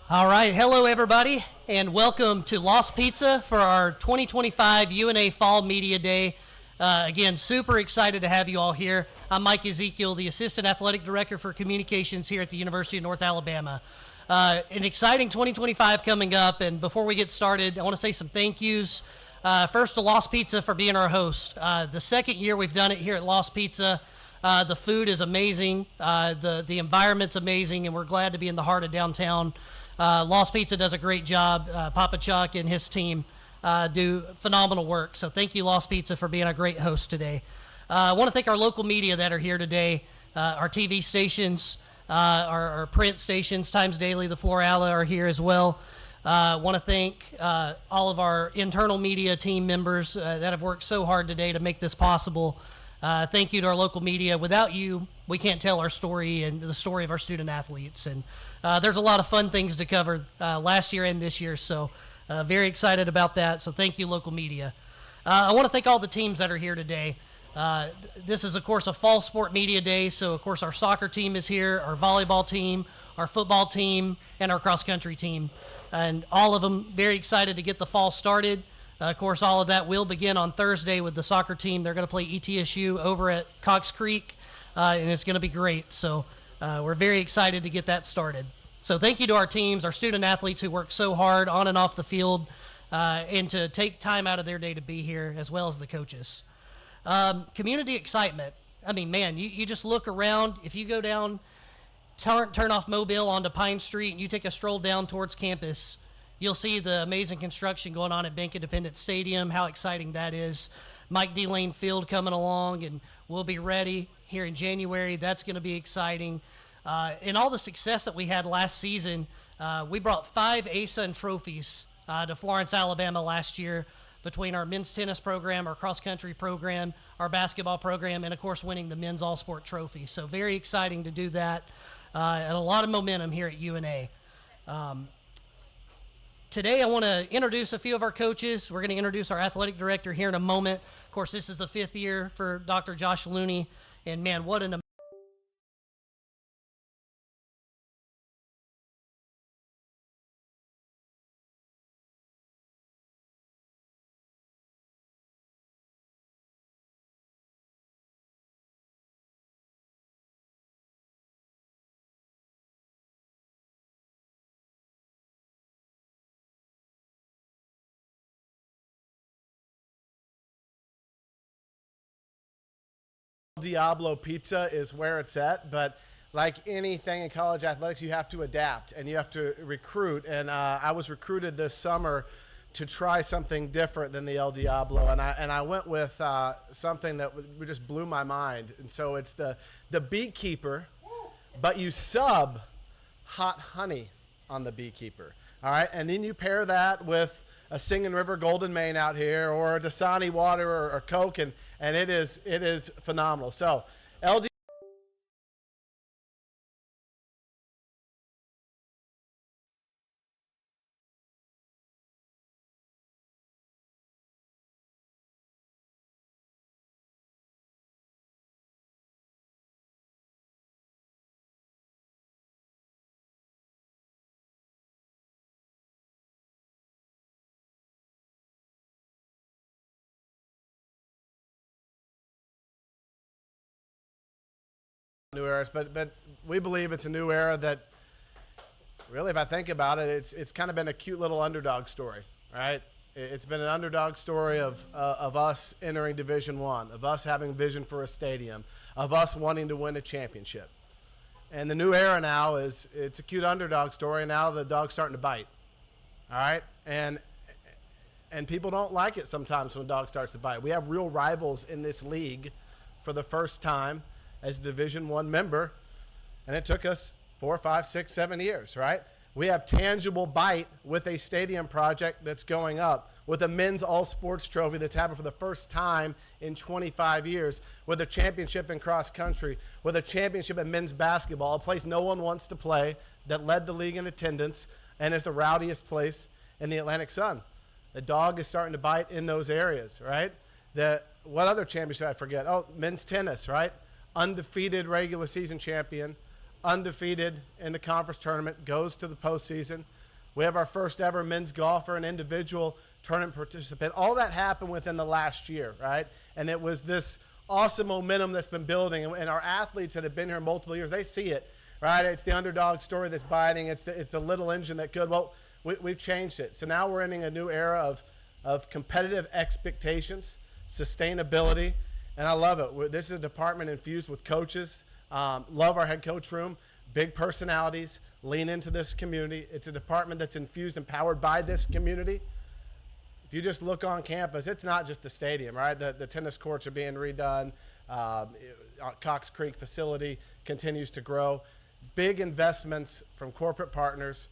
All right, hello everybody, and welcome to Lost Pizza for our 2025 UNA Fall Media Day. Again, super excited to have you all here. I'm Mike Ezekiel, the Assistant Athletic Director for Communications here at the University of North Alabama. An exciting 2025 coming up, and before we get started, I want to say some thank yous. First to Lost Pizza for being our host. The second year we've done it here at Lost Pizza. The food is amazing, the environment's amazing, and we're glad to be in the heart of downtown. Lost Pizza does a great job. Papa Chuck and his team do phenomenal work. So thank you, Lost Pizza, for being a great host today. I want to thank our local media that are here today, our TV stations, our print stations, Times Daily, the Florala are here as well. I want to thank all of our internal media team members that have worked so hard today to make this possible. Thank you to our local media. Without you, we can't tell our story and the story of our student athletes. And there's a lot of fun things to cover last year and this year, so very excited about that. So thank you, local media. I want to thank all the teams that are here today. This is, of course, a fall sport media day, so, of course, our soccer team is here, our volleyball team, our football team, and our cross-country team. And all of them very excited to get the fall started. Of course, all of that will begin on Thursday with the soccer team. They're going to play ETSU over at Cox Creek, and it's going to be great. So we're very excited to get that started. So thank you to our teams, our student athletes who work so hard on and off the field, and to take time out of their day to be here, as well as the coaches. Community excitement. I mean, man, you just look around. If you go down, turn off Mobile onto Pine Street, and you take a stroll down towards campus, you'll see the amazing construction going on at Bank Independence Stadium, how exciting that is. Mike D. Lane Field coming along, and we'll be ready here in January. That's going to be exciting. And all the success that we had last season, we brought 5 ASUN trophies to Florence, Alabama last year between our men's tennis program, our cross-country program, our basketball program, and, of course, winning the men's all-sport trophy. So very exciting to do that, and a lot of momentum here at UNA. Today, I want to introduce a few of our coaches. We're going to introduce our athletic director here in a moment. Of course, this is the 5th year for Dr. Josh Looney, and man, what an Diablo Pizza is where it's at, but like anything in college athletics, you have to adapt and you have to recruit. And I was recruited this summer to try something different than the El Diablo, and I went with something that just blew my mind. And so it's the beekeeper, but you sub hot honey on the beekeeper. All right, and then you pair that with a Singing River Golden Main out here, or a Dasani water, or Coke, and it is phenomenal. So, LD. New eras, but we believe it's a new era that really, if I think about it, it's kind of been a cute little underdog story, right? It's been an underdog story of us entering Division I, of us having vision for a stadium, of us wanting to win a championship. And the new era now is it's a cute underdog story, and now the dog's starting to bite, all right? And people don't like it sometimes when a dog starts to bite. We have real rivals in this league for the first time as a Division I member, and it took us 4, 5, 6, 7 years, right? We have tangible bite with a stadium project that's going up, with a men's all-sports trophy that's happened for the first time in 25 years, with a championship in cross-country, with a championship in men's basketball, a place no one wants to play, that led the league in attendance and is the rowdiest place in the Atlantic Sun. The dog is starting to bite in those areas, right? What other championship I forget? Oh, men's tennis, right? Undefeated regular season champion, undefeated in the conference tournament, goes to the postseason. We have our first ever men's golfer and individual tournament participant. All that happened within the last year, right? And it was this awesome momentum that's been building. And our athletes that have been here multiple years, they see it, right? It's the underdog story that's biting. It's the little engine that could. Well, we've changed it. So now we're entering a new era of competitive expectations, sustainability, and I love it. This is a department infused with coaches. Love our head coach room, big personalities, lean into this community. It's a department that's infused and powered by this community. If you just look on campus, it's not just the stadium, right? The tennis courts are being redone. Cox Creek facility continues to grow. Big investments from corporate partners,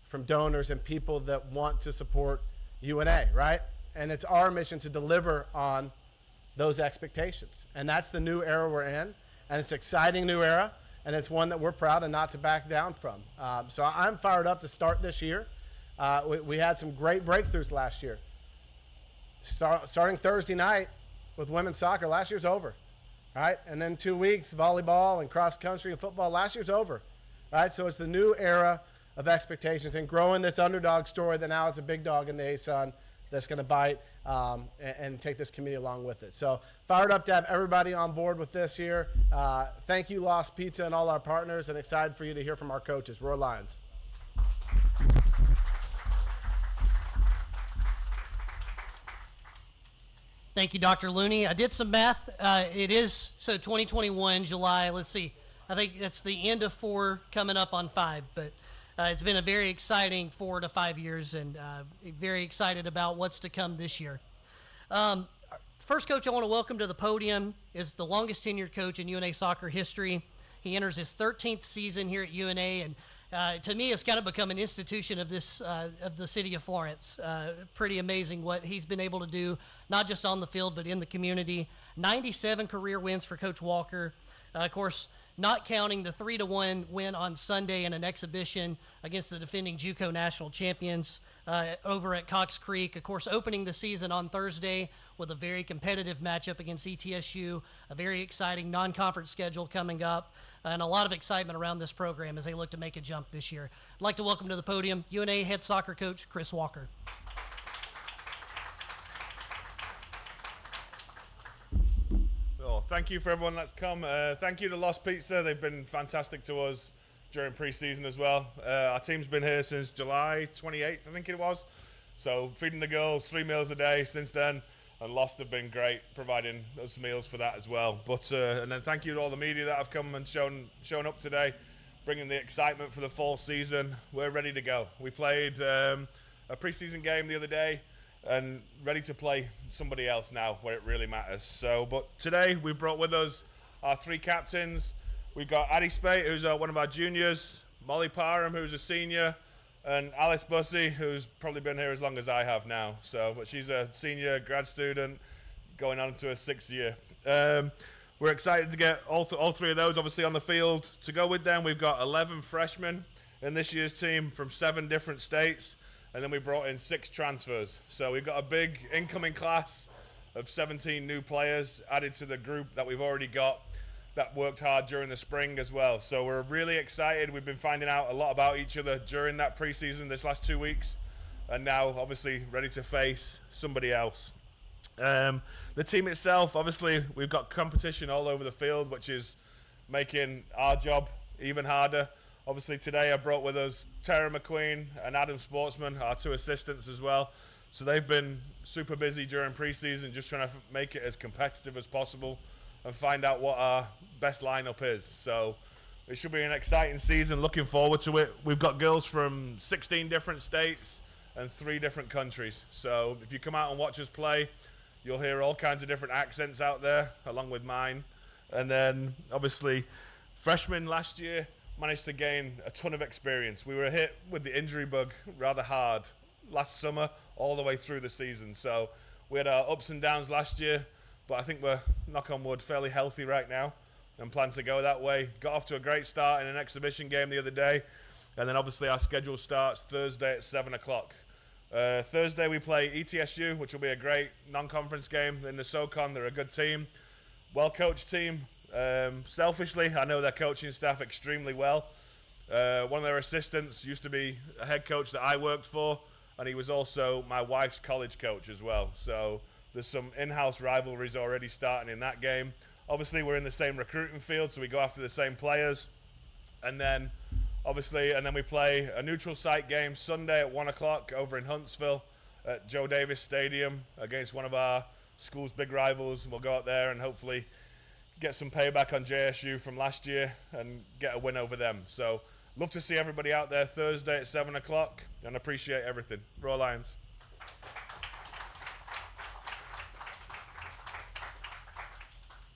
from donors, and people that want to support UNA, right? And it's our mission to deliver on those expectations. And that's the new era we're in. And it's an exciting new era, and it's one that we're proud and not to back down from. So I'm fired up to start this year. We had some great breakthroughs last year. Starting Thursday night with women's soccer, last year's over, right? And then 2 weeks, volleyball and cross country and football, last year's over, right? So it's the new era of expectations and growing this underdog story that now it's a big dog in the ASUN that's going to bite and take this community along with it. So fired up to have everybody on board with this here. Thank you, Lost Pizza, and all our partners, and excited for you to hear from our coaches. Roar Lions. Thank you, Dr. Looney. I did some math. It is, so 2021, July, let's see. I think that's the end of 4 coming up on 5, but it's been a very exciting 4 to 5 years, and very excited about what's to come this year. First coach I want to welcome to the podium is the longest tenured coach in UNA soccer history. He enters his 13th season here at UNA, and to me, it's kind of become an institution of this of the city of Florence. Pretty amazing what he's been able to do, not just on the field, but in the community. 97 career wins for Coach Walker. Of course, not counting the 3-1 win on Sunday in an exhibition against the defending JUCO national champions over at Cox Creek. Of course, opening the season on Thursday with a very competitive matchup against ETSU, a very exciting non-conference schedule coming up, and a lot of excitement around this program as they look to make a jump this year. I'd like to welcome to the podium UNA head soccer coach Chris Walker. Well, thank you for everyone that's come. Thank you to Lost Pizza. They've been fantastic to us during pre-season as well. Our team's been here since July 28th, I think it was. So feeding the girls 3 meals a day since then, and Lost have been great providing us meals for that as well. But and then thank you to all the media that have come and shown up today, bringing the excitement for the fall season. We're ready to go. We played a pre-season game the other day, and ready to play somebody else now where it really matters. So, but today we brought with us our 3 captains. We've got Addie Spate, who's one of our juniors, Molly Parham, who's a senior, and Alice Bussey, who's probably been here as long as I have now. So, but she's a senior grad student going on to her 6th year. We're excited to get all 3 of those obviously on the field. To go with them, we've got 11 freshmen in this year's team from 7 different states. And then we brought in 6 transfers. So we've got a big incoming class of 17 new players added to the group that we've already got that worked hard during the spring as well. So we're really excited. We've been finding out a lot about each other during that preseason this last 2 weeks. And now obviously ready to face somebody else. The team itself, obviously we've got competition all over the field, which is making our job even harder. Obviously today I brought with us Tara McQueen and Adam Sportsman, our 2 assistants as well. So they've been super busy during preseason, just trying to make it as competitive as possible and find out what our best lineup is. So it should be an exciting season, looking forward to it. We've got girls from 16 different states and 3 different countries. So if you come out and watch us play, you'll hear all kinds of different accents out there, along with mine. And then obviously freshmen last year managed to gain a ton of experience. We were hit with the injury bug rather hard last summer all the way through the season. So we had our ups and downs last year, but I think we're, knock on wood, fairly healthy right now and plan to go that way. Got off to a great start in an exhibition game the other day. And then obviously our schedule starts Thursday at 7 o'clock. Thursday we play ETSU, which will be a great non-conference game in the SoCon. They're a good team, well-coached team. Selfishly, I know their coaching staff extremely well. One of their assistants used to be a head coach that I worked for, and he was also my wife's college coach as well. So there's some in-house rivalries already starting in that game. Obviously, we're in the same recruiting field, so we go after the same players. And then, we play a neutral site game Sunday at 1 o'clock over in Huntsville at Joe Davis Stadium against one of our school's big rivals. We'll go out there and hopefully get some payback on JSU from last year and get a win over them. So, love to see everybody out there Thursday at 7 o'clock, and appreciate everything. Roar Lions.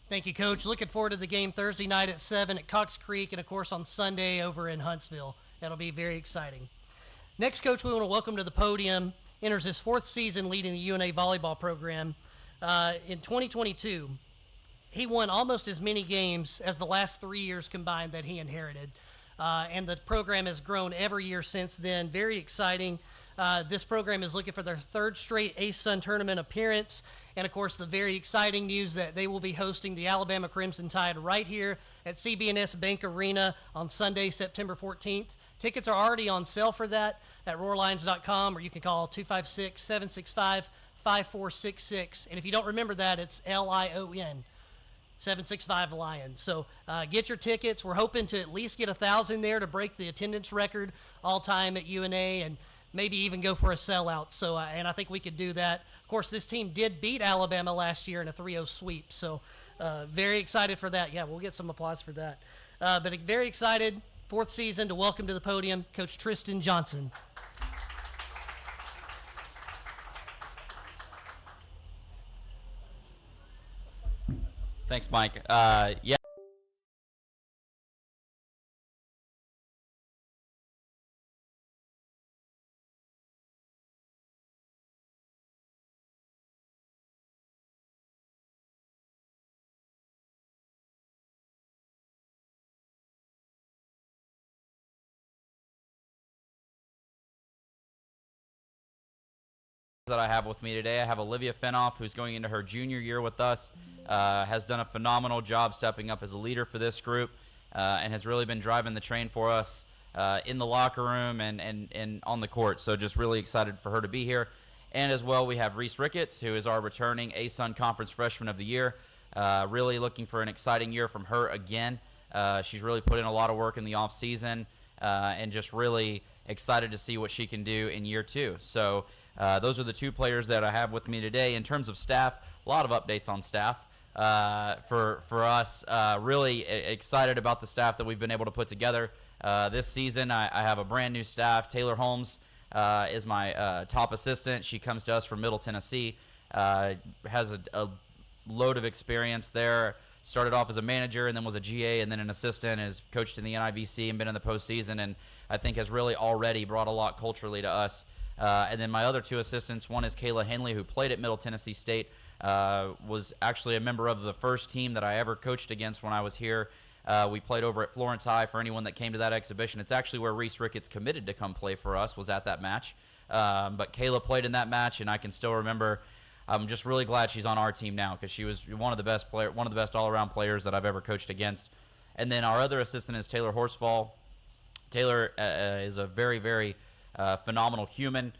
Thank you, Coach. Looking forward to the game Thursday night at 7 at Cox Creek, and, of course, on Sunday over in Huntsville. That'll be very exciting. Next, Coach, we want to welcome to the podium, enters his 4th season leading the UNA volleyball program. In 2022, he won almost as many games as the last 3 years combined that he inherited. And the program has grown every year since then. Very exciting. This program is looking for their 3rd straight ASUN tournament appearance. And, of course, the very exciting news that they will be hosting the Alabama Crimson Tide right here at CB&S Bank Arena on Sunday, September 14th. Tickets are already on sale for that at roarlions.com, or you can call 256-765-5466. And if you don't remember that, it's LION. 765 Lions. So get your tickets. We're hoping to at least get 1,000 there to break the attendance record all time at UNA, and maybe even go for a sellout. So, and I think we could do that. Of course, this team did beat Alabama last year in a 3-0 sweep. So very excited for that. Yeah, we'll get some applause for that. But very excited, 4th season, to welcome to the podium Coach Tristan Johnson. Thanks, Mike. Yeah. That I have with me today. I have Olivia Finoff, who's going into her junior year with us, has done a phenomenal job stepping up as a leader for this group, and has really been driving the train for us in the locker room and on the court. So just really excited for her to be here. And as well, we have Reese Ricketts, who is our returning ASUN Conference Freshman of the Year. Really looking for an exciting year from her again. She's really put in a lot of work in the off season, and just really excited to see what she can do in year 2. So those are the 2 players that I have with me today. In terms of staff, a lot of updates on staff for us. Really excited about the staff that we've been able to put together this season. I have a brand new staff. Taylor Holmes is my top assistant. She comes to us from Middle Tennessee. Has a load of experience there. Started off as a manager and then was a GA and then an assistant, and has coached in the NIVC and been in the postseason, and I think has really already brought a lot culturally to us. And then my other 2 assistants, one is Kayla Henley, who played at Middle Tennessee State, was actually a member of the first team that I ever coached against when I was here. We played over at Florence High. For anyone that came to that exhibition, it's actually where Reese Ricketts committed to come play for us, was at that match. But Kayla played in that match, and I can still remember. I'm just really glad she's on our team now, because she was one of the best all-around players that I've ever coached against. And then our other assistant is Taylor Horsfall. Taylor is a very, very phenomenal human.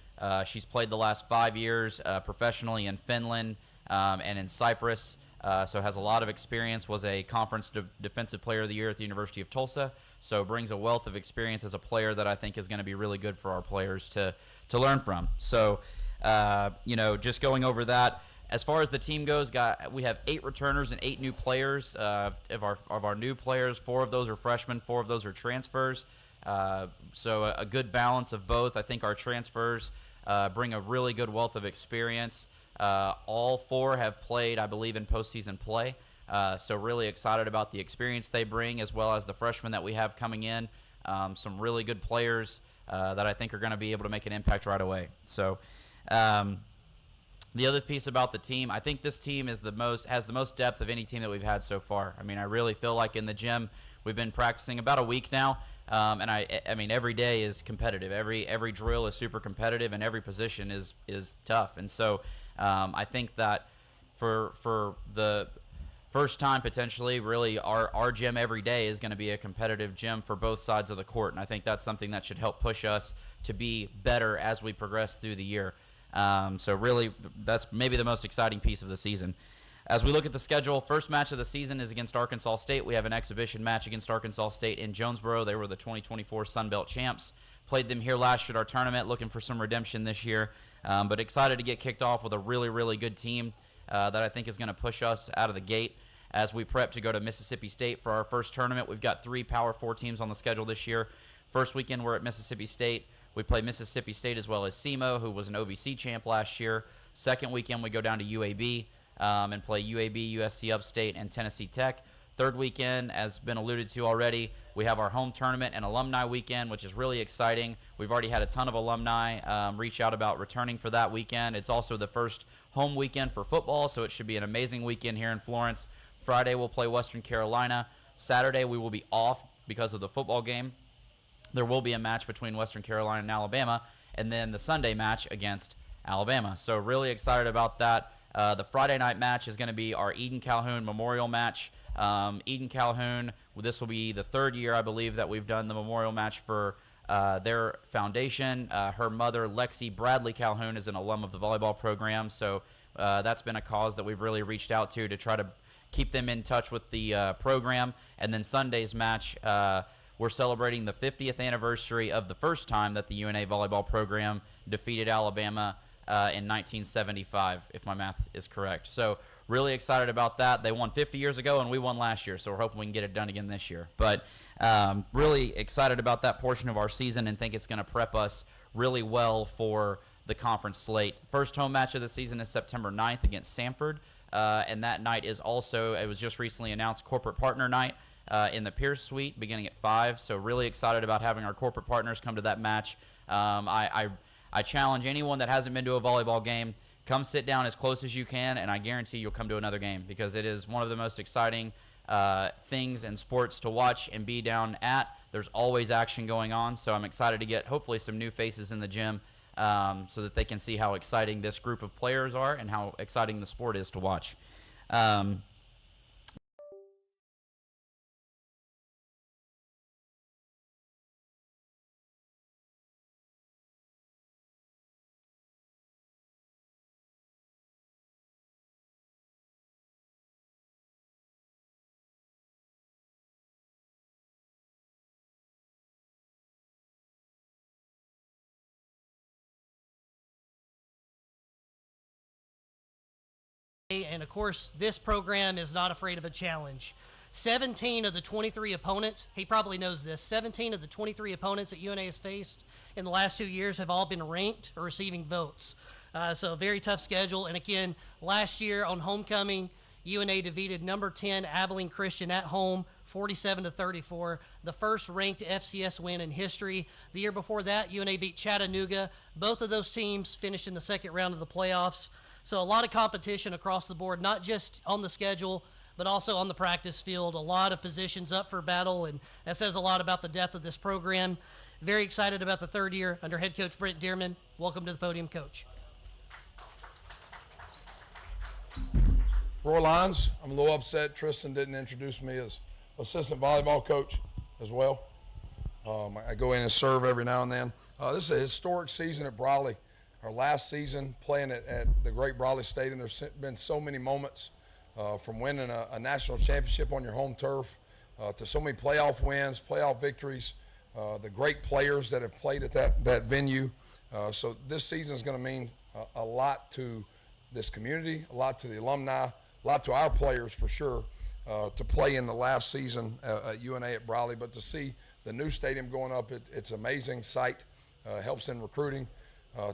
She's played the last 5 years professionally in Finland and in Cyprus, so has a lot of experience, was a conference defensive player of the year at the University of Tulsa, so brings a wealth of experience as a player that I think is going to be really good for our players to learn from. So, just going over that. As far as the team goes, we have 8 returners and 8 new players. Of our new players, 4 of those are freshmen, 4 of those are transfers. So a good balance of both. I think our transfers bring a really good wealth of experience. All 4 have played, I believe, in postseason play. So really excited about the experience they bring, as well as the freshmen that we have coming in. Some really good players that I think are going to be able to make an impact right away. So the other piece about the team, I think this team has the most depth of any team that we've had so far. I mean, I really feel like in the gym we've been practicing about a week now, and I mean every day is competitive. Every drill is super competitive, and every position is tough. And so I think that for first time potentially really our gym every day is going to be a competitive gym for both sides of the court, and I think that's something that should help push us to be better as we progress through the year. So really, that's maybe the most exciting piece of the season. As we look at the schedule, first match of the season is against Arkansas State. We have an exhibition match against Arkansas State in Jonesboro. They were the 2024 Sun Belt champs. Played them here last year at our tournament, looking for some redemption this year. But excited to get kicked off with a really, really good team that I think is going to push us out of the gate as we prep to go to Mississippi State for our first tournament. We've got 3 Power 4 teams on the schedule this year. First weekend, we're at Mississippi State. We play Mississippi State as well as SEMO, who was an OVC champ last year. Second weekend, we go down to UAB and play UAB, USC Upstate, and Tennessee Tech. Third weekend, as been alluded to already, we have our home tournament and alumni weekend, which is really exciting. We've already had a ton of alumni reach out about returning for that weekend. It's also the first home weekend for football, so it should be an amazing weekend here in Florence. Friday, we'll play Western Carolina. Saturday, we will be off because of the football game. There will be a match between Western Carolina and Alabama, and then the Sunday match against Alabama. So really excited about that. The Friday night match is going to be our Eden Calhoun Memorial match. Eden Calhoun, this will be the 3rd year, I believe, that we've done the memorial match for their foundation. Her mother, Lexi Bradley Calhoun, is an alum of the volleyball program, so that's been a cause that we've really reached out to try to keep them in touch with the program. And then Sunday's match, we're celebrating the 50th anniversary of the first time that the UNA volleyball program defeated Alabama in 1975, if my math is correct. So really excited about that. They won 50 years ago, and we won last year, so we're hoping we can get it done again this year. But really excited about that portion of our season and think it's going to prep us really well for the conference slate. First home match of the season is September 9th against Samford, and that night is also, it was just recently announced, corporate partner night in the Pierce Suite beginning at 5. So really excited about having our corporate partners come to that match. I challenge anyone that hasn't been to a volleyball game, come sit down as close as you can, and I guarantee you'll come to another game because it is one of the most exciting things in sports to watch and be down at. There's always action going on, so I'm excited to get hopefully some new faces in the gym so that they can see how exciting this group of players are and how exciting the sport is to watch. And of course, this program is not afraid of a challenge. 17 of the 23 opponents, he probably knows this, 17 of the 23 opponents that UNA has faced in the last 2 years have all been ranked or receiving votes. So a very tough schedule. And again, last year on homecoming, UNA defeated number 10 Abilene Christian at home, 47-34, the first ranked FCS win in history. The year before that, UNA beat Chattanooga. Both of those teams finished in the second round of the playoffs. So a lot of competition across the board, not just on the schedule, but also on the practice field. A lot of positions up for battle, and that says a lot about the depth of this program. Very excited about the 3rd year under head coach Brent Dearman. Welcome to the podium, Coach. Roy Lyons. I'm a little upset Tristan didn't introduce me as assistant volleyball coach as well. I go in and serve every now and then. This is a historic season at Brawley. Our last season playing at the great Brawley Stadium. There's been so many moments from winning a national championship on your home turf to so many playoff wins, playoff victories, the great players that have played at that venue. So this season is going to mean a lot to this community, a lot to the alumni, a lot to our players for sure, to play in the last season at UNA at Brawley. But to see the new stadium going up, it's an amazing sight, helps in recruiting.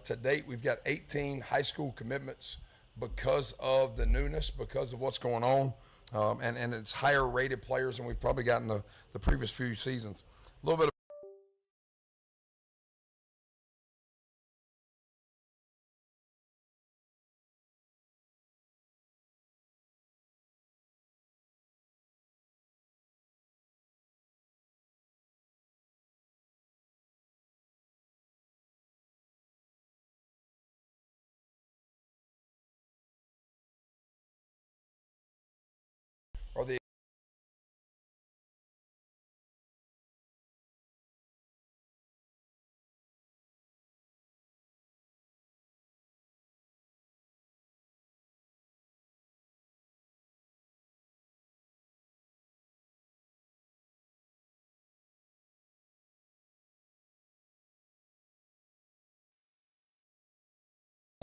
To date, we've got 18 high school commitments because of the newness, because of what's going on, and it's higher rated players than we've probably gotten the previous few seasons. A little bit of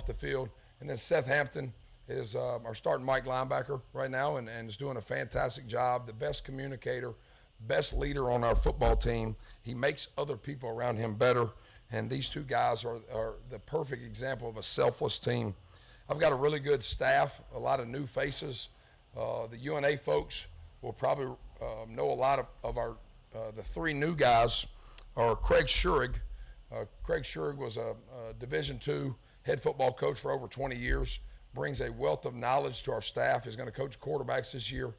off the field. And then Seth Hampton is our starting Mike linebacker right now and is doing a fantastic job, the best communicator, best leader on our football team. He makes other people around him better, and these two guys are the perfect example of a selfless team. I've got a really good staff, a lot of new faces. The UNA folks will probably know a lot of our the three new guys are Craig Schurig. Craig Schurig was a Division II head football coach for over 20 years, brings a wealth of knowledge to our staff. He's going to coach quarterbacks this year.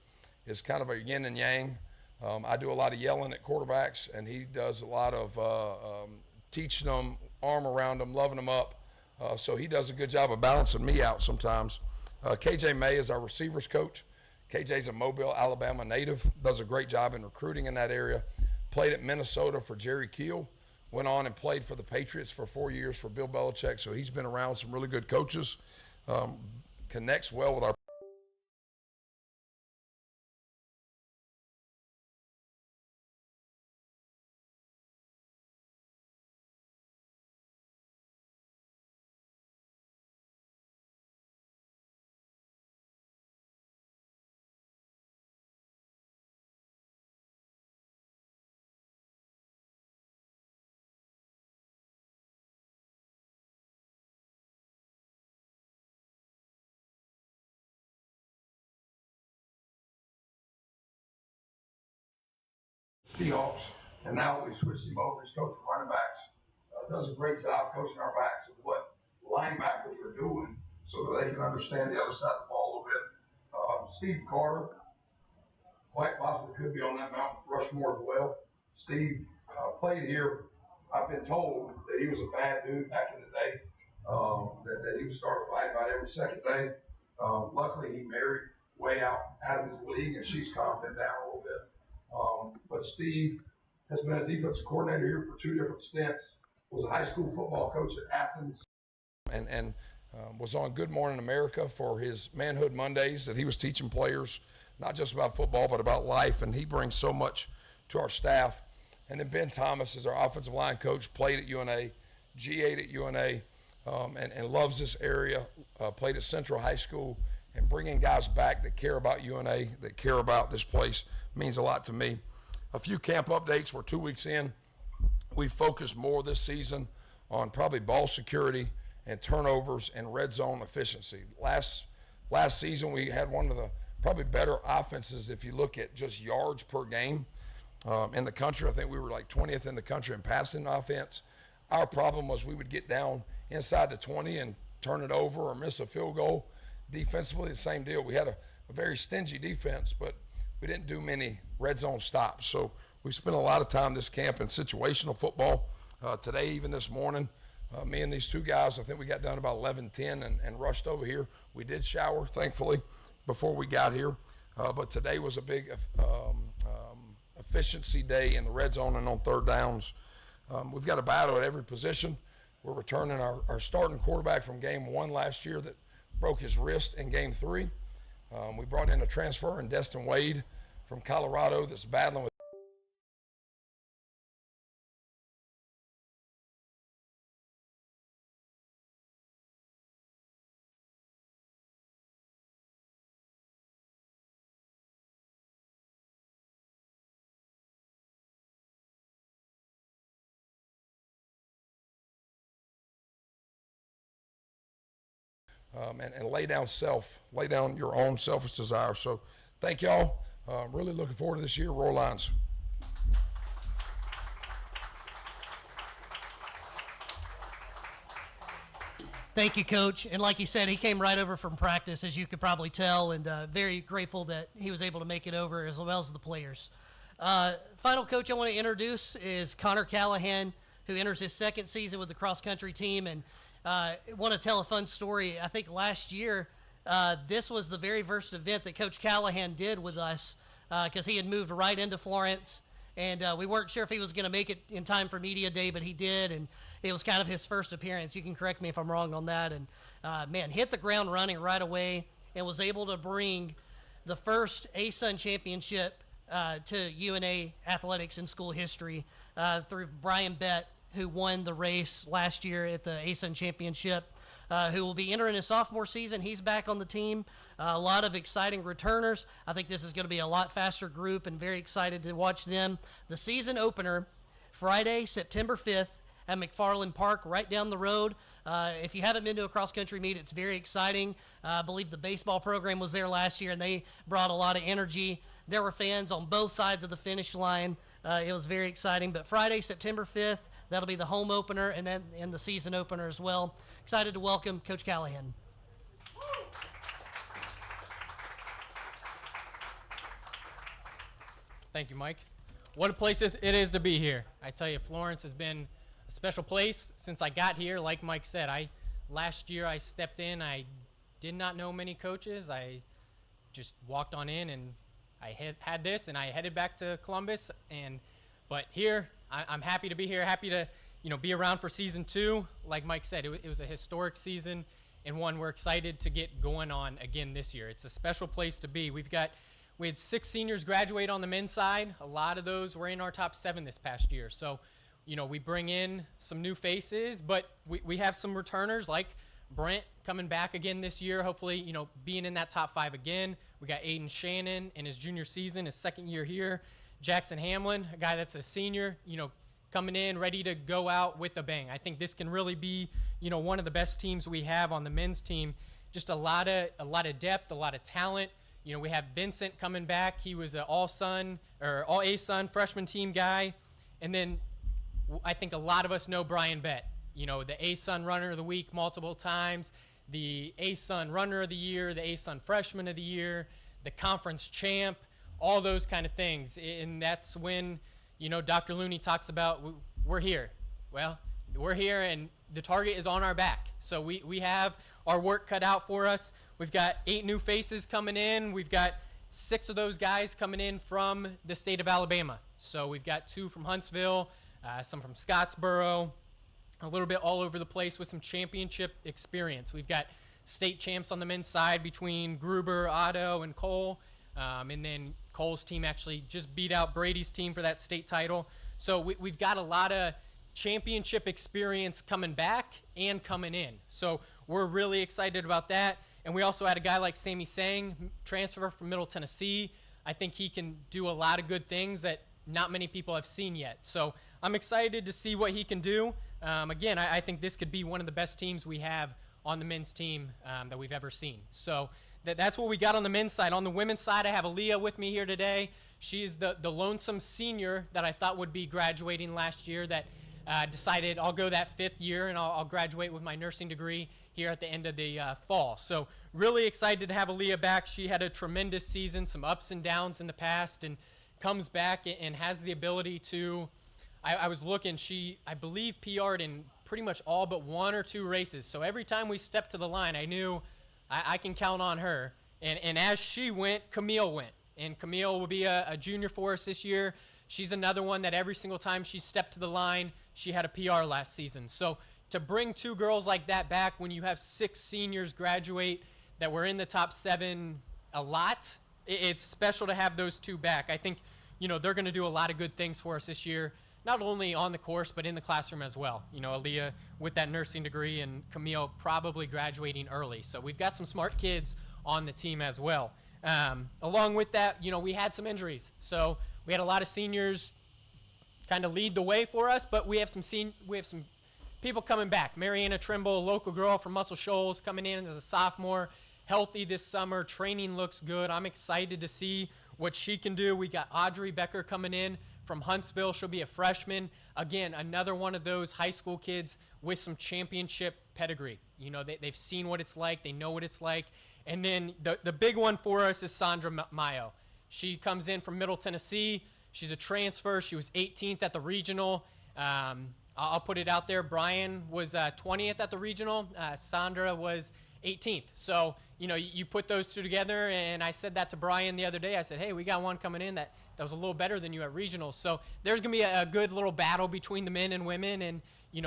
It's kind of a yin and yang. I do a lot of yelling at quarterbacks, and he does a lot of teaching them, arm around them, loving them up. So he does a good job of balancing me out sometimes. KJ May is our receivers coach. KJ's a Mobile, Alabama native, does a great job in recruiting in that area. Played at Minnesota for Jerry Keel. Went on and played for the Patriots for 4 years for Bill Belichick. So he's been around some really good coaches. Connects well with our Seahawks, and now we switched him over. He's coaching running backs. Does a great job coaching our backs of what linebackers are doing so that they can understand the other side of the ball a little bit. Steve Carter, quite possibly could be on that Mount Rushmore as well. Steve played here. I've been told that he was a bad dude back in the day, that he would start fighting about every second day. Luckily, he married way out of his league, and she's calmed him down a little bit. But Steve has been a defensive coordinator here for 2 different stints, was a high school football coach at Athens, and was on Good Morning America for his Manhood Mondays that he was teaching players, not just about football, but about life, and he brings so much to our staff. And then Ben Thomas is our offensive line coach, played at UNA, GA'd at UNA, and loves this area, played at Central High School, and bringing guys back that care about UNA, that care about this place, means a lot to me. A few camp updates. We're 2 weeks in. We focused more this season on probably ball security and turnovers and red zone efficiency. Last season, we had one of the probably better offenses if you look at just yards per game in the country. I think we were like 20th in the country in passing offense. Our problem was we would get down inside the 20 and turn it over or miss a field goal. Defensively, the same deal. We had a very stingy defense, but we didn't do many red zone stops. So we spent a lot of time this camp in situational football. Today, even this morning, me and these two guys, I think we got done about 11:10 and rushed over here. We did shower, thankfully, before we got here. But today was a big efficiency day in the red zone and on third downs. We've got a battle at every position. We're returning our starting quarterback from game 1 last year that broke his wrist in game 3. We brought in a transfer in Destin Wade from Colorado that's battling with and lay down your own selfish desire. So thank y'all. Really looking forward to this year. Roar Lions. Thank you, Coach. And like you said, he came right over from practice, as you could probably tell, and very grateful that he was able to make it over as well as the players. Final coach I want to introduce is Connor Callahan, who enters his second season with the cross-country team. And I want to tell a fun story. I think last year, this was the very first event that Coach Callahan did with us because he had moved right into Florence. And we weren't sure if he was going to make it in time for Media Day, but he did. And it was kind of his first appearance. You can correct me if I'm wrong on that. And, man, hit the ground running right away and was able to bring the first ASUN championship to UNA athletics in school history through Brian Bett, who won the race last year at the ASUN championship. who will be entering his sophomore season. He's back on the team. A lot of exciting returners. I think this is going to be a lot faster group, and very excited to watch them. The season opener, Friday, September 5th at McFarland Park, right down the road. If you haven't been to a cross-country meet, it's very exciting. I believe the baseball program was there last year, and they brought a lot of energy. There were fans on both sides of the finish line. It was very exciting. But Friday, September 5th, that'll be the home opener and then the season opener as well. Excited to welcome Coach Callahan. Thank you, Mike. What a place it is to be here. I tell you, Florence has been a special place since I got here. Like Mike said, last year I stepped in. I did not know many coaches. I just walked on in, and I had this, and I headed back to Columbus. But here, I'm happy to be here. Happy to be around for season 2. Like Mike said, it was a historic season, and one we're excited to get going on again this year. It's a special place to be. We had 6 seniors graduate on the men's side. A lot of those were in our top 7 this past year. So, we bring in some new faces, but we have some returners like Brent coming back again this year, hopefully, being in that top 5 again. We got Aiden Shannon in his junior season, his second year here. Jackson Hamlin, a guy that's a senior, coming in, ready to go out with a bang. I think this can really be, one of the best teams we have on the men's team. Just a lot of depth, a lot of talent. We have Vincent coming back. He was an all-A-Sun freshman team guy. And then I think a lot of us know Brian Bett, the A-Sun runner of the week multiple times, the A-Sun runner of the year, the A-Sun freshman of the year, the conference champ, all those kind of things. And that's when, Dr. Looney talks about we're here. Well, we're here, and the target is on our back. So we have our work cut out for us. We've got 8 new faces coming in. We've got 6 of those guys coming in from the state of Alabama. So we've got 2 from Huntsville, some from Scottsboro, a little bit all over the place with some championship experience. We've got state champs on the men's side between Gruber, Otto, and Cole. And then Cole's team actually just beat out Brady's team for that state title. So we've got a lot of championship experience coming back and coming in. So we're really excited about that. And we also had a guy like Sammy Sang, transfer from Middle Tennessee. I think he can do a lot of good things that not many people have seen yet. So I'm excited to see what he can do. Again, I think this could be one of the best teams we have on the men's team that we've ever seen. So that's what we got on the men's side. On the women's side, I have Aaliyah with me here today. She is the lonesome senior that I thought would be graduating last year that decided I'll go that 5th year and I'll graduate with my nursing degree here at the end of the fall. So really excited to have Aaliyah back. She had a tremendous season, some ups and downs in the past, and comes back and has the ability to, I was looking, she, I believe, PR'd in pretty much all but 1 or 2 races. So every time we stepped to the line, I knew I can count on her. And as she went, Camille went. And Camille will be a junior for us this year. She's another one that every single time she stepped to the line, she had a PR last season. So to bring 2 girls like that back when you have 6 seniors graduate that were in the top 7 a lot, it's special to have those 2 back. I think, they're going to do a lot of good things for us this year, not only on the course, but in the classroom as well. Aaliyah with that nursing degree and Camille probably graduating early. So we've got some smart kids on the team as well. Along with that, we had some injuries. So we had a lot of seniors kind of lead the way for us, but we have some people coming back. Mariana Trimble, a local girl from Muscle Shoals, coming in as a sophomore, healthy this summer. Training looks good. I'm excited to see what she can do. We got Audrey Becker coming in from Huntsville. She'll be a freshman. Again, another one of those high school kids with some championship pedigree. They've seen what it's like. They know what it's like. And then the big one for us is Sandra Mayo. She comes in from Middle Tennessee. She's a transfer. She was 18th at the regional. I'll put it out there. Brian was 20th at the regional. Sandra was 18th. So, you put those 2 together, and I said that to Brian the other day. I said, hey, we got one coming in that was a little better than you at regionals. So there's going to be a good little battle between the men and women, and,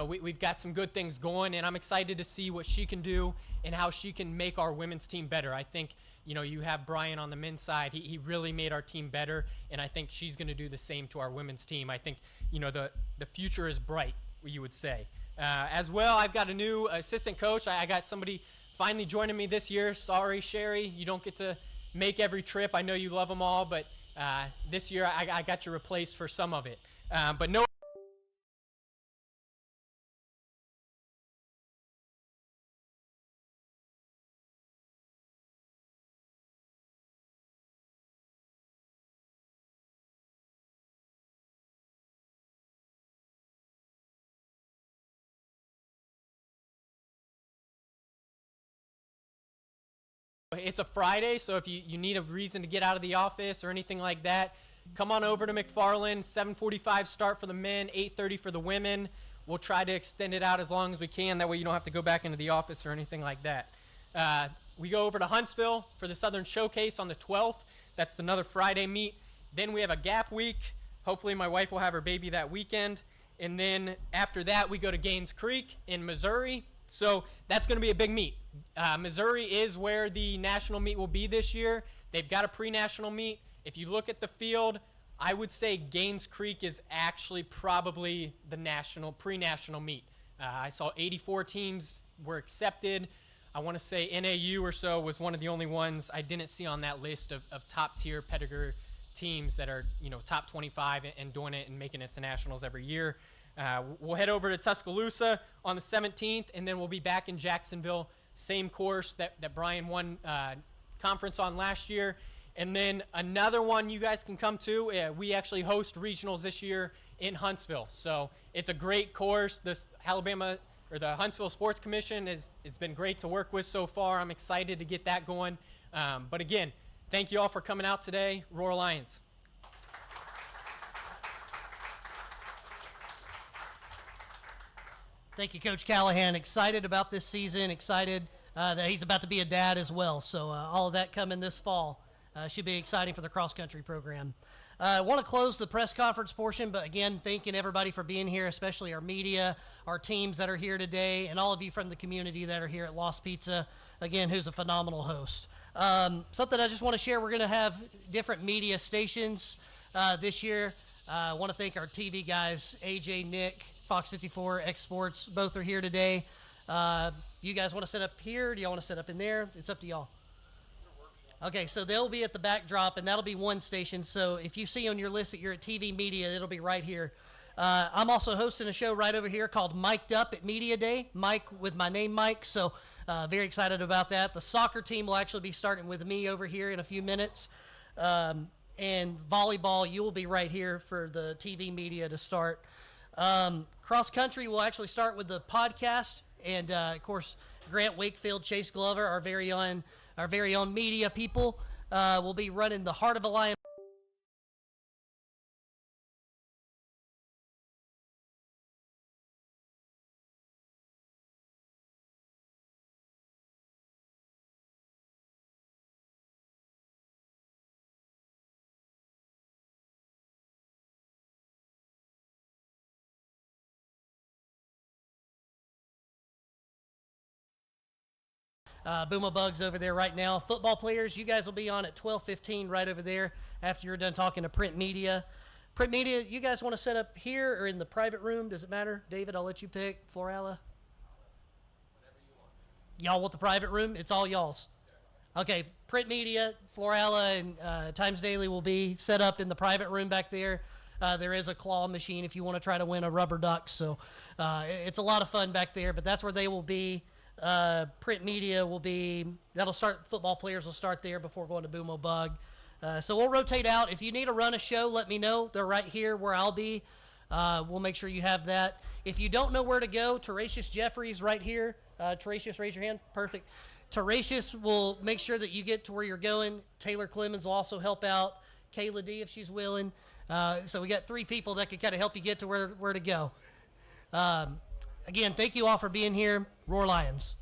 we've got some good things going, and I'm excited to see what she can do and how she can make our women's team better. I think, you have Brian on the men's side. He really made our team better, and I think she's going to do the same to our women's team. I think, the future is bright, you would say. As well, I've got a new assistant coach. I got somebody finally joining me this year. Sorry, Sherry, you don't get to make every trip. I know you love them all, but this year I got you replaced for some of it. But no. It's a Friday, so if you need a reason to get out of the office or anything like that, come on over to McFarland. 7:45 start for the men, 8:30 for the women. We'll try to extend it out as long as we can. That way you don't have to go back into the office or anything like that. We go over to Huntsville for the Southern Showcase on the 12th. That's another Friday meet. Then we have a gap week. Hopefully my wife will have her baby that weekend. And then after that, we go to Gaines Creek in Missouri. So that's going to be a big meet. Missouri is where the national meet will be this year. They've got a pre-national meet. If you look at the field, I would say Gaines Creek is actually probably the pre-national meet. I saw 84 teams were accepted. I want to say NAU or so was one of the only ones I didn't see on that list of top-tier pedigree teams that are, top 25 and doing it and making it to nationals every year. We'll head over to Tuscaloosa on the 17th, and then we'll be back in Jacksonville, same course that Brian won conference on last year. And then another one you guys can come to. We actually host regionals this year in Huntsville. So it's a great course. The Huntsville Sports Commission it's been great to work with so far. I'm excited to get that going. But again, thank you all for coming out today. Roar Lions. Thank you, Coach Callahan. Excited about this season, excited that he's about to be a dad as well. So all of that coming this fall should be exciting for the cross-country program. I want to close the press conference portion, but again, thanking everybody for being here, especially our media, our teams that are here today, and all of you from the community that are here at Lost Pizza, again, who's a phenomenal host. Something I just want to share, we're going to have different media stations this year. I want to thank our TV guys, AJ, Nick, Fox 54, X Sports, both are here today. You guys want to set up here? Do y'all want to set up in there? It's up to y'all. Okay, so they'll be at the backdrop, and that'll be one station. So if you see on your list that you're at TV Media, it'll be right here. I'm also hosting a show right over here called Mic'd Up at Media Day, Mike with my name, Mike. So very excited about that. The soccer team will actually be starting with me over here in a few minutes. And volleyball, you'll be right here for the TV Media to start. Cross country will actually start with the podcast, and of course Grant Wakefield, Chase Glover, our very own media people, will be running the Heart of a Lion. Boomer Bugs over there right now. Football players, you guys will be on at 12:15 right over there after you're done talking to print media. Print media, you guys want to set up here or in the private room? Does it matter? David, I'll let you pick. Florella? Whatever you want. Y'all want the private room? It's all y'all's. Okay, print media, Florella, and Times Daily will be set up in the private room back there. There is a claw machine if you want to try to win a rubber duck. So it's a lot of fun back there, but that's where they will be. Print media will be, football players will start there before going to Boomo Bug. So we'll rotate out. If you need to run a show, let me know. They're right here where I'll be. We'll make sure you have that. If you don't know where to go, Teratius Jeffries right here. Teratius, raise your hand. Perfect. Teratius will make sure that you get to where you're going. Taylor Clemens will also help out. Kayla D, if she's willing. So we got 3 people that could kind of help you get to where to go. Again, thank you all for being here. Roar Lions.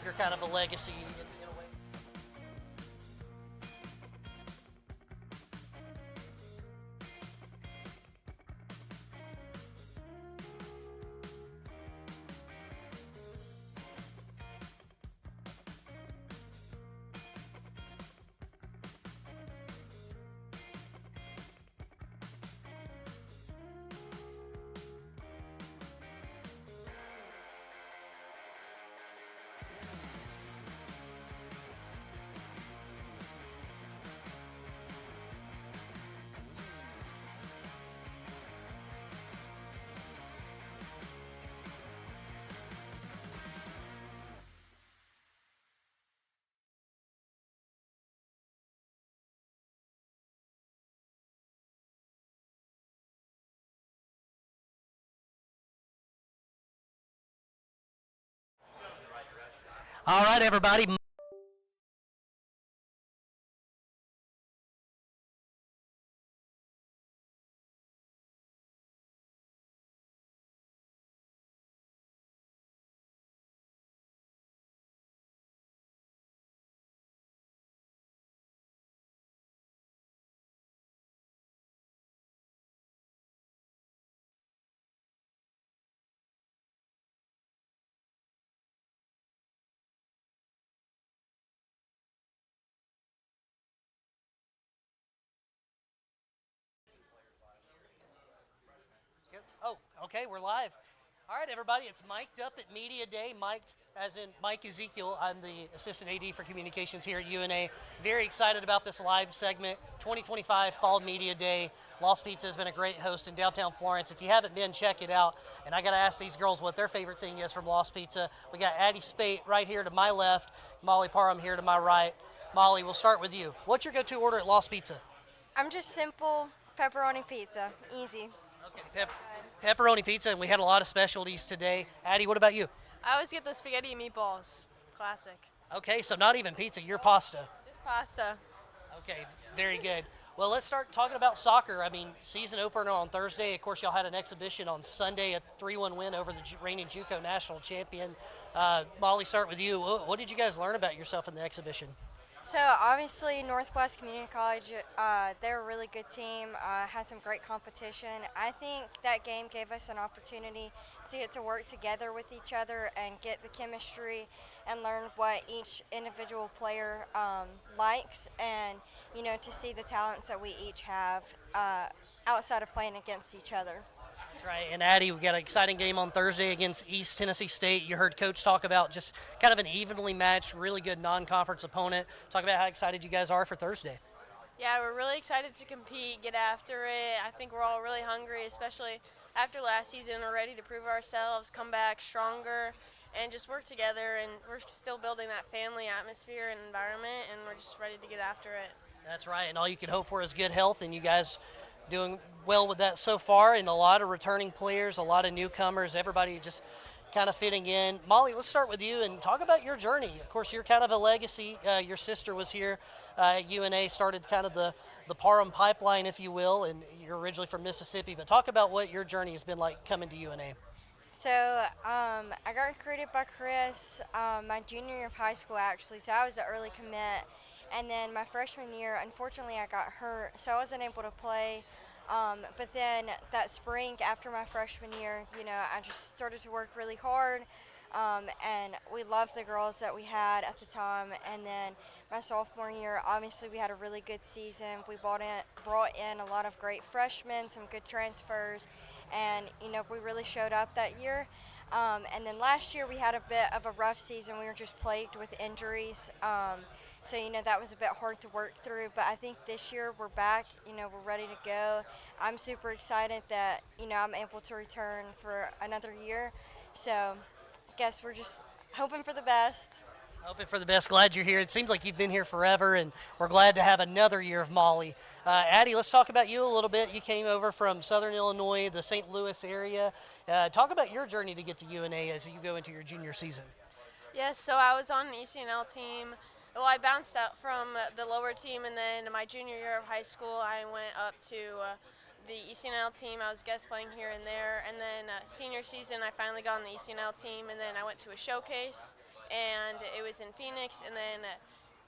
your kind of a legacy in a way. All right, everybody. Oh, okay, we're live. All right, everybody, it's mic'd up at Media Day. Mic'd, as in Mike Ezekiel. I'm the Assistant AD for Communications here at UNA. Very excited about this live segment, 2025 Fall Media Day. Lost Pizza has been a great host in downtown Florence. If you haven't been, check it out. And I got to ask these girls what their favorite thing is from Lost Pizza. We got Addie Spate right here to my left, Molly Parham here to my right. Molly, we'll start with you. What's your go-to order at Lost Pizza? I'm just simple pepperoni pizza, easy. Okay, pepperoni pizza, and we had a lot of specialties today. Addie, what about you? I always get the spaghetti and meatballs. Classic. Okay, so not even pizza, you're pasta. Just pasta. Okay, very good. Well, let's start talking about soccer. I mean, season opener on Thursday. Of course, y'all had an exhibition on Sunday, a 3-1 win over the reigning JUCO national champion. Molly, start with you. What did you guys learn about yourself in the exhibition? So obviously Northwest Community College, they're a really good team, had some great competition. I think that game gave us an opportunity to get to work together with each other and get the chemistry and learn what each individual player likes, and to see the talents that we each have outside of playing against each other. That's right. And Addie, we got an exciting game on Thursday against East Tennessee State. You heard Coach talk about just kind of an evenly matched, really good non-conference opponent. Talk about how excited you guys are for Thursday. Yeah, we're really excited to compete, get after it. I think we're all really hungry, especially after last season. We're ready to prove ourselves, come back stronger, and just work together. And we're still building that family atmosphere and environment, and we're just ready to get after it. That's right. And all you can hope for is good health, and you guys doing well with that so far, and a lot of returning players, a lot of newcomers, everybody just kind of fitting in. Molly, let's start with you and talk about your journey. Of course, you're kind of a legacy. Your sister was here at UNA, started kind of the Parham pipeline, if you will, and you're originally from Mississippi. But talk about what your journey has been like coming to UNA. So I got recruited by Chris my junior year of high school, actually, so I was an early commit. And then my freshman year, unfortunately, I got hurt, so I wasn't able to play. But then that spring after my freshman year, I just started to work really hard, and we loved the girls that we had at the time. And then my sophomore year, obviously, we had a really good season. We brought in a lot of great freshmen, some good transfers, and we really showed up that year. And then last year we had a bit of a rough season. We were just plagued with injuries. So, that was a bit hard to work through. But I think this year we're back, we're ready to go. I'm super excited that, I'm able to return for another year. So I guess we're just hoping for the best. Hoping for the best. Glad you're here. It seems like you've been here forever, and we're glad to have another year of Molly. Addie, let's talk about you a little bit. You came over from Southern Illinois, the St. Louis area. Talk about your journey to get to UNA as you go into your junior season. Yes, so I was on an ECNL team. Well, I bounced out from the lower team, and then my junior year of high school, I went up to the ECNL team. I was guest playing here and there, and then senior season, I finally got on the ECNL team, and then I went to a showcase, and it was in Phoenix, and then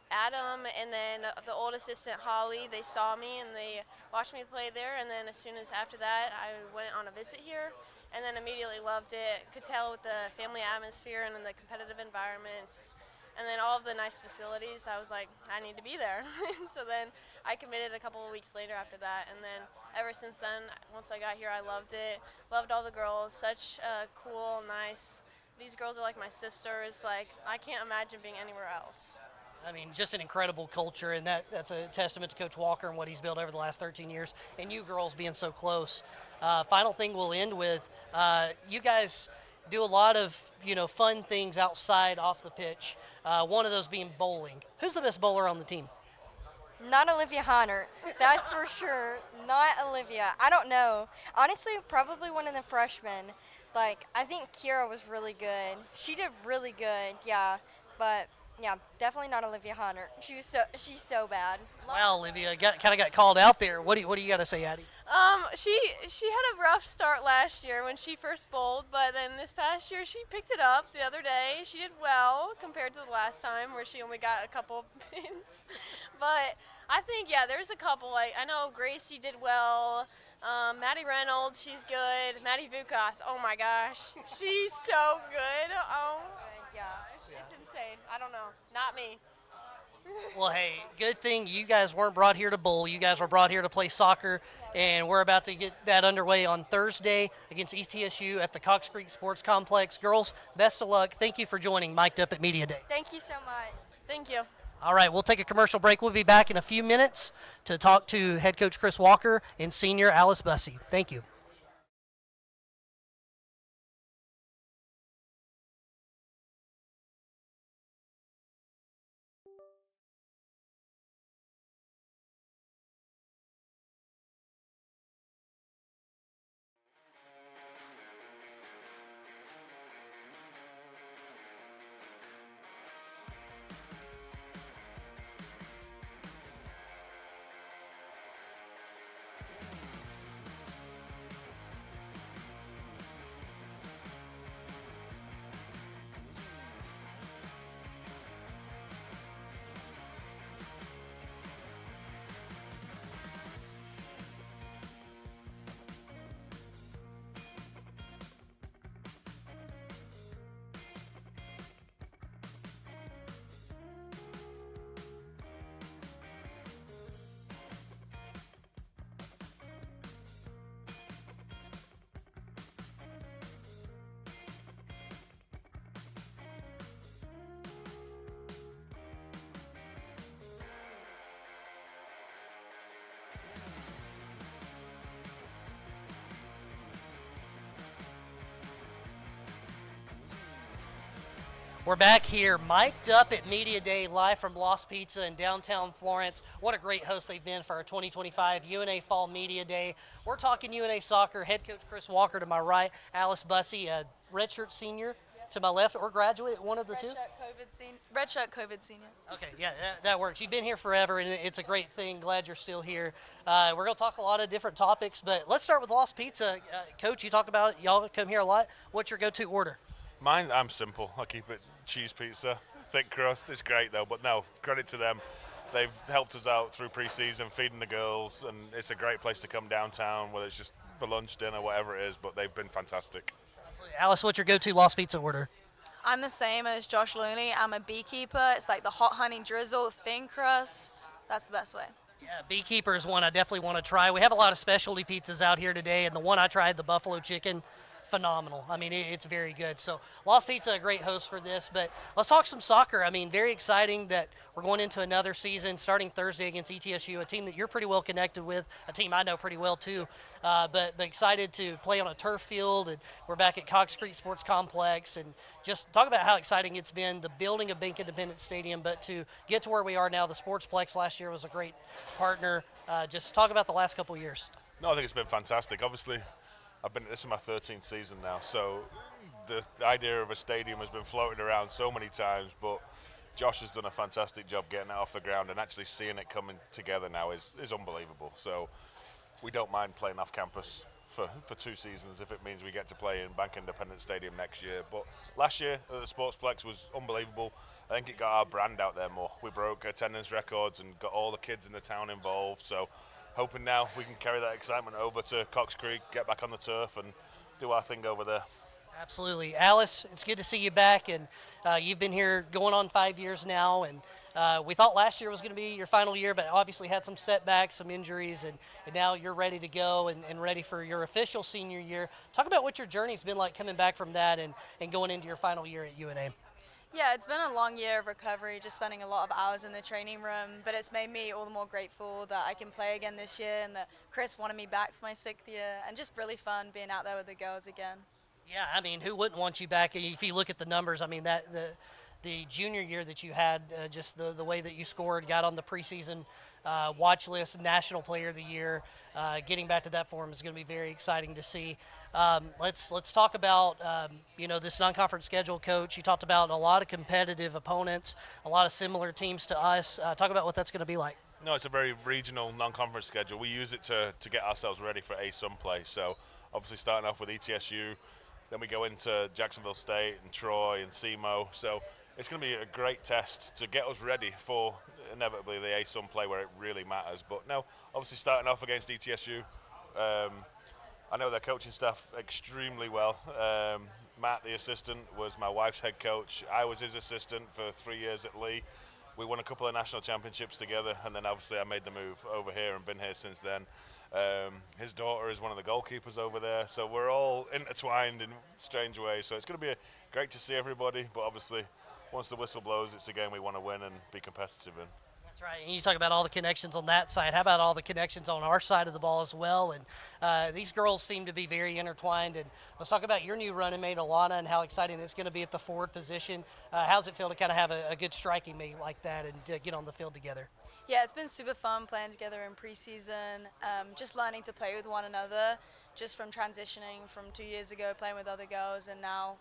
Adam and then the old assistant Holly, they saw me and they watched me play there, and then as soon as after that I went on a visit here and then immediately loved it. Could tell with the family atmosphere and then the competitive environments and then all of the nice facilities. I was like, I need to be there. So then I committed a couple of weeks later after that, and then ever since then, once I got here, I loved it. Loved all the girls. Such cool, nice. These girls are like my sisters. Like, I can't imagine being anywhere else. I mean, just an incredible culture, and that's a testament to Coach Walker and what he's built over the last 13 years, and you girls being so close. Final thing we'll end with, you guys do a lot of, fun things outside off the pitch, one of those being bowling. Who's the best bowler on the team? Not Olivia Honner, that's for sure. Not Olivia. I don't know. Honestly, probably one of the freshmen. Like, I think Kira was really good. She did really good, yeah. But yeah, definitely not Olivia Honner. She's so bad. Wow, Olivia, kind of got called out there. What do you got to say, Addie? She had a rough start last year when she first bowled, but then this past year she picked it up the other day. She did well compared to the last time where she only got a couple pins. But I think, yeah, there's a couple. Like, I know Gracie did well. Maddie Reynolds, she's good. Maddie Vukas, oh my gosh, she's so good. Oh my gosh, it's insane. I don't know, not me. Well, hey, good thing you guys weren't brought here to bowl. You guys were brought here to play soccer, and we're about to get that underway on Thursday against ETSU at the Cox Creek Sports Complex. Girls, best of luck. Thank you for joining Mic'd Up at Media Day. Thank you so much. Thank you. All right, we'll take a commercial break. We'll be back in a few minutes to talk to head coach Chris Walker and senior Alice Bussey. Thank you. We're back here, mic'd up at Media Day, live from Lost Pizza in downtown Florence. What a great host they've been for our 2025 UNA Fall Media Day. We're talking UNA soccer. Head coach Chris Walker to my right, Alice Bussey, a redshirt senior to my left, or graduate, one of the two? Redshirt COVID senior. Okay, yeah, that works. You've been here forever, and it's a great thing. Glad you're still here. We're going to talk a lot of different topics, but let's start with Lost Pizza. Coach, you talk about it. Y'all come here a lot. What's your go-to order? Mine, I'm simple. I keep it cheese pizza, thick crust. It's great though, but no, credit to them. They've helped us out through pre-season, feeding the girls, and it's a great place to come downtown, whether it's just for lunch, dinner, whatever it is, but they've been fantastic. Alice, what's your go-to Lost Pizza order? I'm the same as Josh Looney. I'm a beekeeper. It's like the hot honey drizzle, thin crust. That's the best way. Yeah, Beekeeper is one I definitely want to try. We have a lot of specialty pizzas out here today, and the one I tried, the buffalo chicken, phenomenal. I mean, it's very good. So Lost Pizza, a great host for this, but let's talk some soccer. I mean, very exciting that we're going into another season starting Thursday against ETSU, a team that you're pretty well connected with, a team I know pretty well too, but excited to play on a turf field, and we're back at Cox Creek Sports Complex, and just talk about how exciting it's been, the building of Bank Independence Stadium, but to get to where we are now, the Sportsplex last year was a great partner. Just talk about the last couple of years. No, I think it's been fantastic. Obviously, this is my 13th season now, so the idea of a stadium has been floated around so many times, but Josh has done a fantastic job getting it off the ground, and actually seeing it coming together now is unbelievable. So we don't mind playing off campus. for 2 seasons if it means we get to play in Bank Independence Stadium next year. But last year at the Sportsplex was unbelievable. I think it got our brand out there more. We broke attendance records and got all the kids in the town involved. So hoping now we can carry that excitement over to Cox Creek, get back on the turf and do our thing over there. Absolutely. Alice, it's good to see you back, and you've been here going on 5 years now, and we thought last year was going to be your final year, but obviously had some setbacks, some injuries, and now you're ready to go and ready for your official senior year. Talk about what your journey's been like coming back from that and going into your final year at UNA. Yeah, it's been a long year of recovery, just spending a lot of hours in the training room, but it's made me all the more grateful that I can play again this year and that Chris wanted me back for my 6th year, and just really fun being out there with the girls again. Yeah, I mean, who wouldn't want you back? If you look at the numbers, I mean, that the junior year that you had, just the way that you scored, got on the preseason watch list, National Player of the Year, getting back to that form is going to be very exciting to see. Let's talk about this non-conference schedule, Coach. You talked about a lot of competitive opponents, a lot of similar teams to us. Talk about what that's going to be like. No, it's a very regional non-conference schedule. We use it to get ourselves ready for ASUN play. So obviously starting off with ETSU, then we go into Jacksonville State and Troy and SEMO. So it's going to be a great test to get us ready for inevitably the ASUN play where it really matters. But no, obviously starting off against ETSU, I know their coaching staff extremely well. Matt, the assistant, was my wife's head coach. I was his assistant for 3 years at Lee. We won a couple of national championships together, and then obviously I made the move over here and been here since then. His daughter is one of the goalkeepers over there, so we're all intertwined in strange ways. So it's going to be great to see everybody, but obviously once the whistle blows, it's a game we want to win and be competitive in. That's right. And you talk about all the connections on that side. How about all the connections on our side of the ball as well? And these girls seem to be very intertwined. And let's talk about your new running mate, Alana, and how exciting it's going to be at the forward position. How's it feel to kind of have a good striking mate like that and get on the field together? Yeah, it's been super fun playing together in preseason, just learning to play with one another, just from transitioning from 2 years ago playing with other girls and now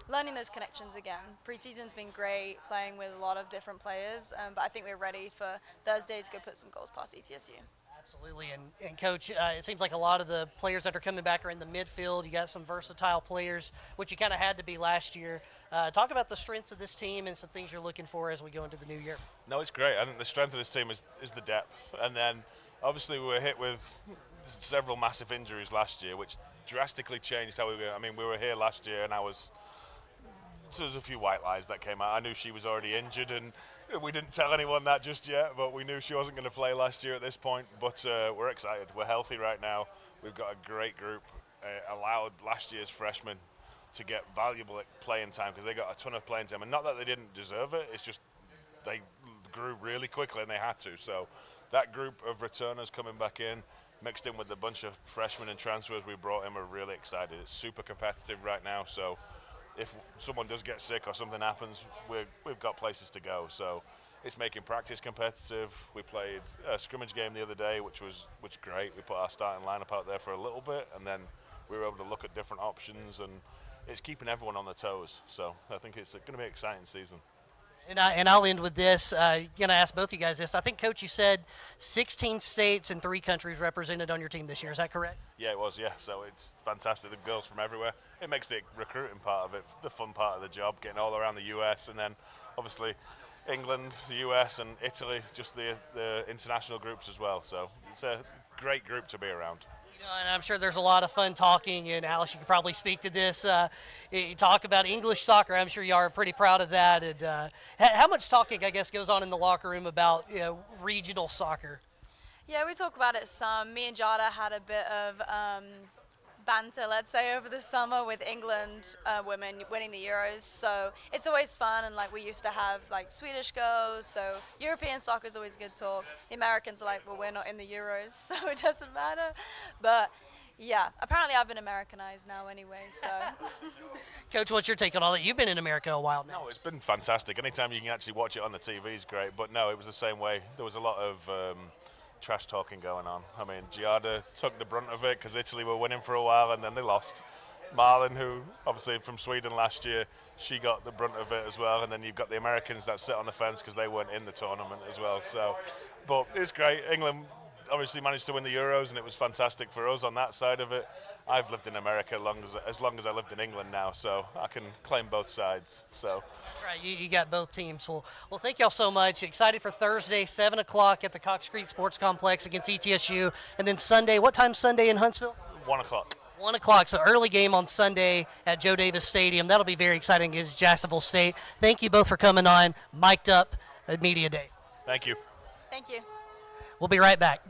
learning those connections again. Preseason's been great, playing with a lot of different players, but I think we're ready for Thursday to go put some goals past ETSU. Absolutely, and Coach, it seems like a lot of the players that are coming back are in the midfield. You got some versatile players, which you kind of had to be last year. Talk about the strengths of this team and some things you're looking for as we go into the new year. No, it's great. I think the strength of this team is the depth. And then obviously we were hit with several massive injuries last year, which drastically changed how we were. I mean, we were here last year and so there's a few white lies that came out. I knew she was already injured and we didn't tell anyone that just yet, but we knew she wasn't going to play last year at this point. But we're excited. We're healthy right now. We've got a great group. Allowed last year's freshmen to get valuable playing time because they got a ton of playing time. And not that they didn't deserve it, it's just they grew really quickly and they had to. So that group of returners coming back in, mixed in with the bunch of freshmen and transfers we brought in, we're really excited. It's super competitive right now. So if someone does get sick or something happens, we've got places to go. So it's making practice competitive. We played a scrimmage game the other day, which was great. We put our starting lineup out there for a little bit, and then we were able to look at different options, and it's keeping everyone on their toes. So I think it's going to be an exciting season. And I'll end with this. Going to ask both you guys this. I think, Coach, you said 16 states and 3 countries represented on your team this year. Is that correct? Yeah, it was, yeah. So it's fantastic. The girls from everywhere. It makes the recruiting part of it the fun part of the job, getting all around the U.S. and then obviously England, the U.S. and Italy, just the international groups as well. So it's a great group to be around. And I'm sure there's a lot of fun talking, and Alice, you could probably speak to this. You talk about English soccer. I'm sure you are pretty proud of that. And how much talking, I guess, goes on in the locker room about regional soccer? Yeah, we talk about it some. Me and Jada had a bit of banter, let's say, over the summer with England women winning the Euros. So it's always fun, and like we used to have like Swedish girls. So European soccer is always good talk. The Americans are like, well, we're not in the Euros, so it doesn't matter. But yeah, apparently I've been Americanized now anyway. So, Coach, what's your take on all that? You've been in America a while now. No, it's been fantastic. Anytime you can actually watch it on the TV is great. But no, it was the same way. There was a lot of trash talking going on. I mean, Giada took the brunt of it because Italy were winning for a while and then they lost. Marlon, who obviously from Sweden last year, she got the brunt of it as well. And then you've got the Americans that sit on the fence because they weren't in the tournament as well. So, but it's great. England obviously managed to win the Euros, and it was fantastic for us on that side of it. I've lived in America as long as I lived in England now, so I can claim both sides. So. That's right. You got both teams. Well, thank y'all so much. Excited for Thursday, 7 o'clock at the Cox Creek Sports Complex against ETSU. And then Sunday, what time Sunday in Huntsville? 1 o'clock. 1 o'clock, so early game on Sunday at Joe Davis Stadium. That'll be very exciting against Jacksonville State. Thank you both for coming on Mic'd Up at Media Day. Thank you. Thank you. We'll be right back.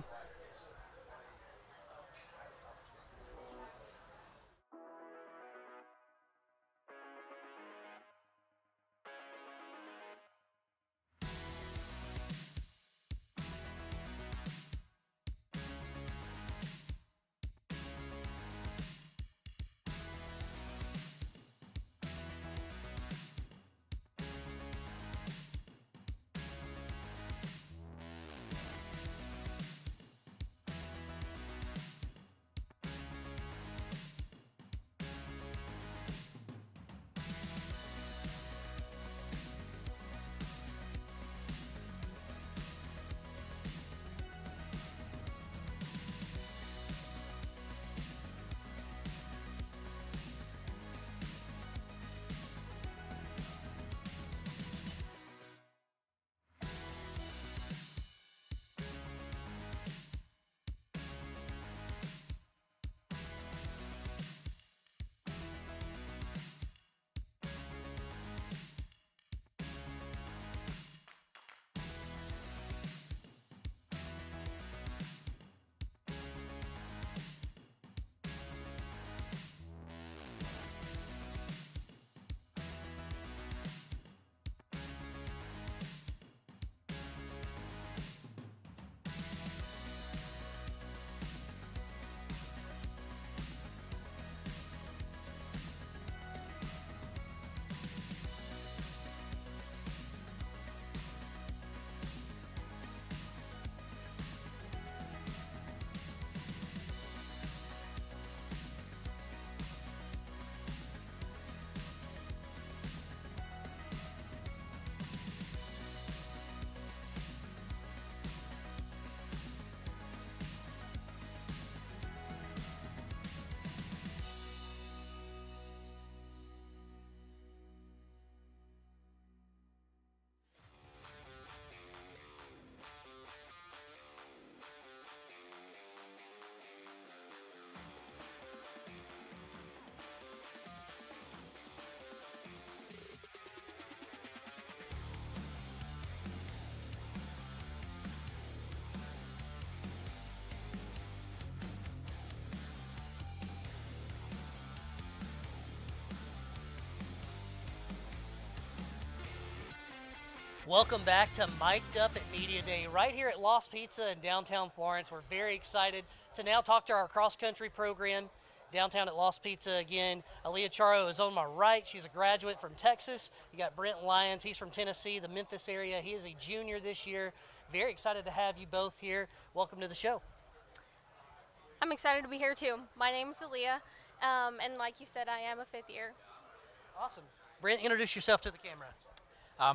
Welcome back to Mic'd Up at Media Day right here at Lost Pizza in downtown Florence. We're very excited to now talk to our cross-country program downtown at Lost Pizza again. Aaliyah Charo is on my right. She's a graduate from Texas. You got Brent Lyons. He's from Tennessee, the Memphis area. He is a junior this year. Very excited to have you both here. Welcome to the show. I'm excited to be here too. My name is Aaliyah, and like you said, I am a fifth year. Awesome. Brent, introduce yourself to the camera.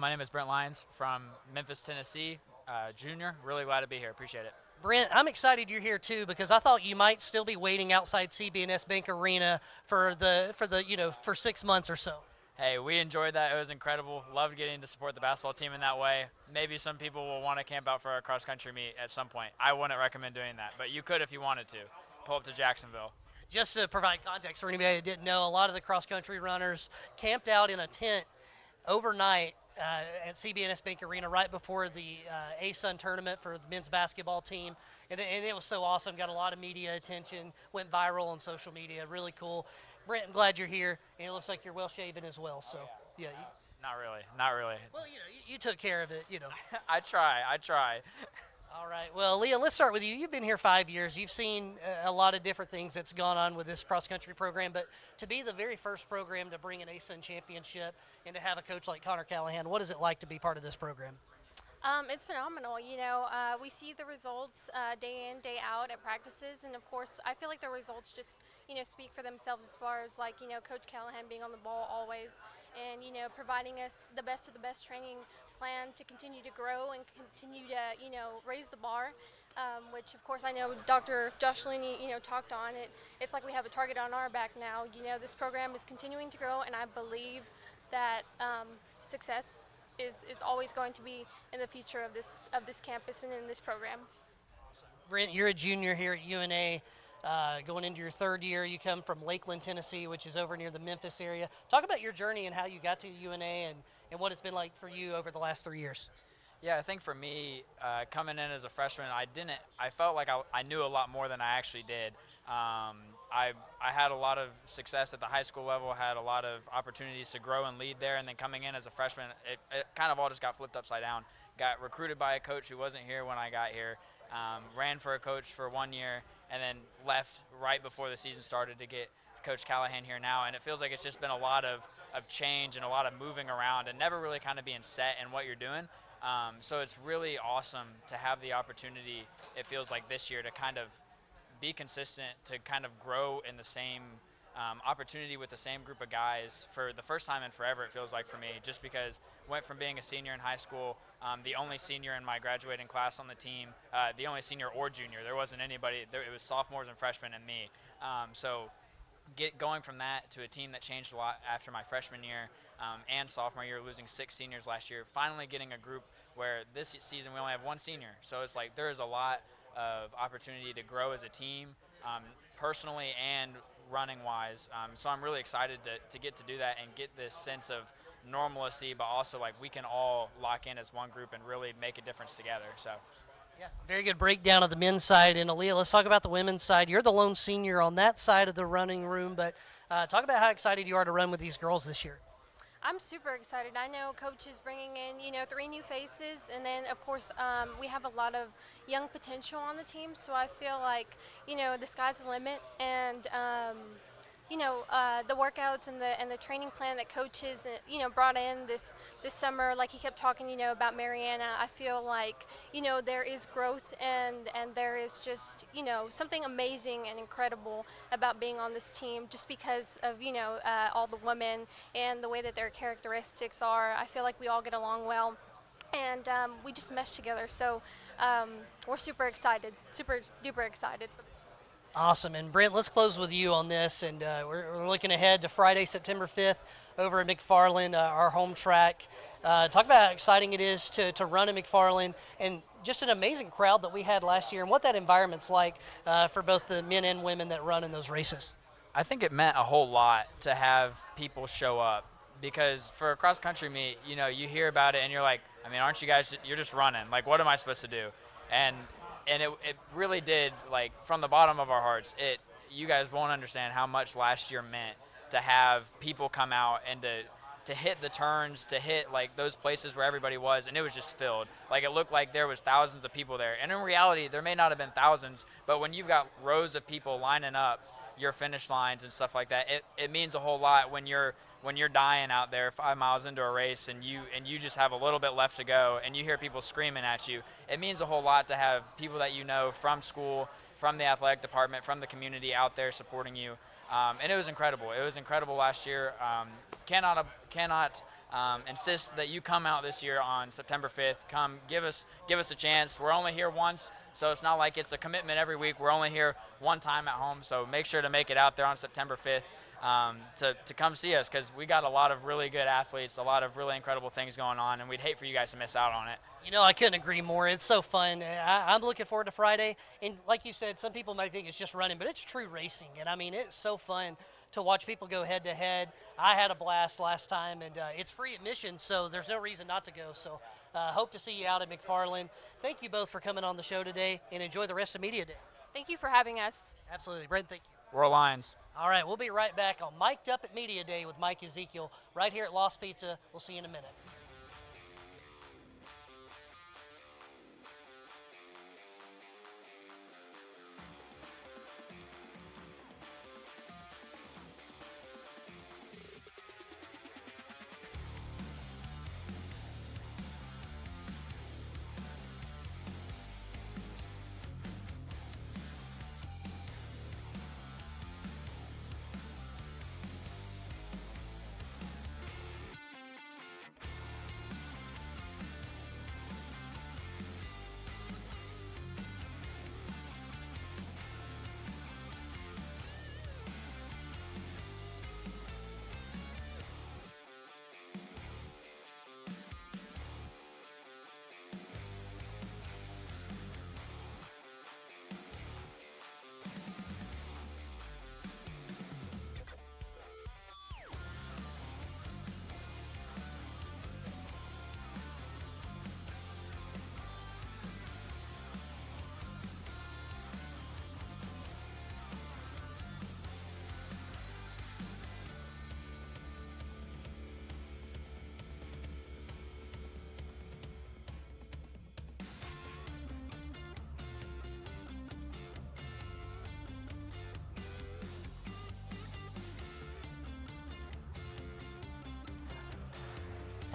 My name is Brent Lyons from Memphis, Tennessee, junior. Really glad to be here. Appreciate it. Brent, I'm excited you're here too because I thought you might still be waiting outside CB&S Bank Arena for 6 months or so. Hey, we enjoyed that. It was incredible. Loved getting to support the basketball team in that way. Maybe some people will want to camp out for a cross-country meet at some point. I wouldn't recommend doing that, but you could if you wanted to. Pull up to Jacksonville. Just to provide context for anybody that didn't know, a lot of the cross-country runners camped out in a tent overnight at CB&S Bank Arena right before the ASUN tournament for the men's basketball team. And it was so awesome. Got a lot of media attention. Went viral on social media. Really cool. Brent, I'm glad you're here. And it looks like you're well-shaven as well. So, yeah. Not really. Well, you took care of it, I try. All right. Well, Leah, let's start with you. You've been here 5 years. You've seen a lot of different things that's gone on with this cross-country program, but to be the very first program to bring an ASUN championship and to have a coach like Connor Callahan, what is it like to be part of this program? It's phenomenal. We see the results day in, day out at practices, and of course, I feel like the results just, speak for themselves as far as Coach Callahan being on the ball always, and providing us the best of the best training plan to continue to grow and continue to raise the bar. which of course I know Dr. Josh Looney, talked on it. It's like we have a target on our back now. This program is continuing to grow, and I believe that success is always going to be in the future of this campus and in this program. Brent, you're a junior here at UNA, going into your third year. You come from Lakeland, Tennessee, which is over near the Memphis area. Talk about your journey and how you got to UNA and what it's been like for you over the last 3 years. Yeah, I think for me, coming in as a freshman, I felt like I knew a lot more than I actually did. I had a lot of success at the high school level, had a lot of opportunities to grow and lead there, and then coming in as a freshman, it kind of all just got flipped upside down. Got recruited by a coach who wasn't here when I got here, ran for a coach for 1 year, and then left right before the season started to get Coach Callahan here now, and it feels like it's just been a lot of change and a lot of moving around and never really kind of being set in what you're doing. So it's really awesome to have the opportunity, it feels like this year, to kind of be consistent, to kind of grow in the same opportunity with the same group of guys for the first time in forever, it feels like for me, just because went from being a senior in high school, the only senior in my graduating class on the team, the only senior or junior. There wasn't anybody. It was sophomores and freshmen and me. So going from that to a team that changed a lot after my freshman year and sophomore year, losing 6 seniors last year, finally getting a group where this season we only have 1 senior. So it's like there is a lot of opportunity to grow as a team, personally and running-wise. So I'm really excited to get to do that and get this sense of normalcy, but also like we can all lock in as one group and really make a difference together. So. Yeah, very good breakdown of the men's side. And Aaliyah, let's talk about the women's side. You're the lone senior on that side of the running room, but talk about how excited you are to run with these girls this year. I'm super excited. I know Coach is bringing in, 3 new faces, and then of course we have a lot of young potential on the team. So I feel like, the sky's the limit, and the workouts and the training plan that coaches brought in this summer, like he kept talking about Mariana. I feel like there is growth and there is just something amazing and incredible about being on this team, just because of all the women and the way that their characteristics are. I feel like we all get along well, and we just mesh together. So we're super excited, super duper excited. Awesome. And Brent, let's close with you on this. And we're looking ahead to Friday, September 5th over at McFarland, our home track. Talk about how exciting it is to run at McFarland, and just an amazing crowd that we had last year, and what that environment's like for both the men and women that run in those races. I think it meant a whole lot to have people show up, because for a cross-country meet, you hear about it and you're like, aren't you guys, you're just running. Like, what am I supposed to do? And it really did, like, from the bottom of our hearts, you guys won't understand how much last year meant to have people come out and to hit the turns, to hit, like, those places where everybody was, and it was just filled. Like, it looked like there was thousands of people there. And in reality, there may not have been thousands, but when you've got rows of people lining up your finish lines and stuff like that, it means a whole lot when you're dying out there 5 miles into a race and you just have a little bit left to go and you hear people screaming at you. It means a whole lot to have people that from school, from the athletic department, from the community out there supporting you. And it was incredible. It was incredible last year. Cannot insist that you come out this year on September 5th. Come, give us a chance. We're only here once, so it's not like it's a commitment every week. We're only here one time at home, so make sure to make it out there on September 5th. To come see us, because we got a lot of really good athletes, a lot of really incredible things going on, and we'd hate for you guys to miss out on it. I couldn't agree more. It's so fun. I'm looking forward to Friday. And like you said, some people might think it's just running, but it's true racing. And it's so fun to watch people go head to head. I had a blast last time, and it's free admission, so there's no reason not to go. So hope to see you out at McFarland. Thank you both for coming on the show today, and enjoy the rest of Media Day. Thank you for having us. Absolutely. Brent, thank you. We're Lions. All right, we'll be right back on Mic'd Up at Media Day with Mike Ezekiel right here at Lost Pizza. We'll see you in a minute.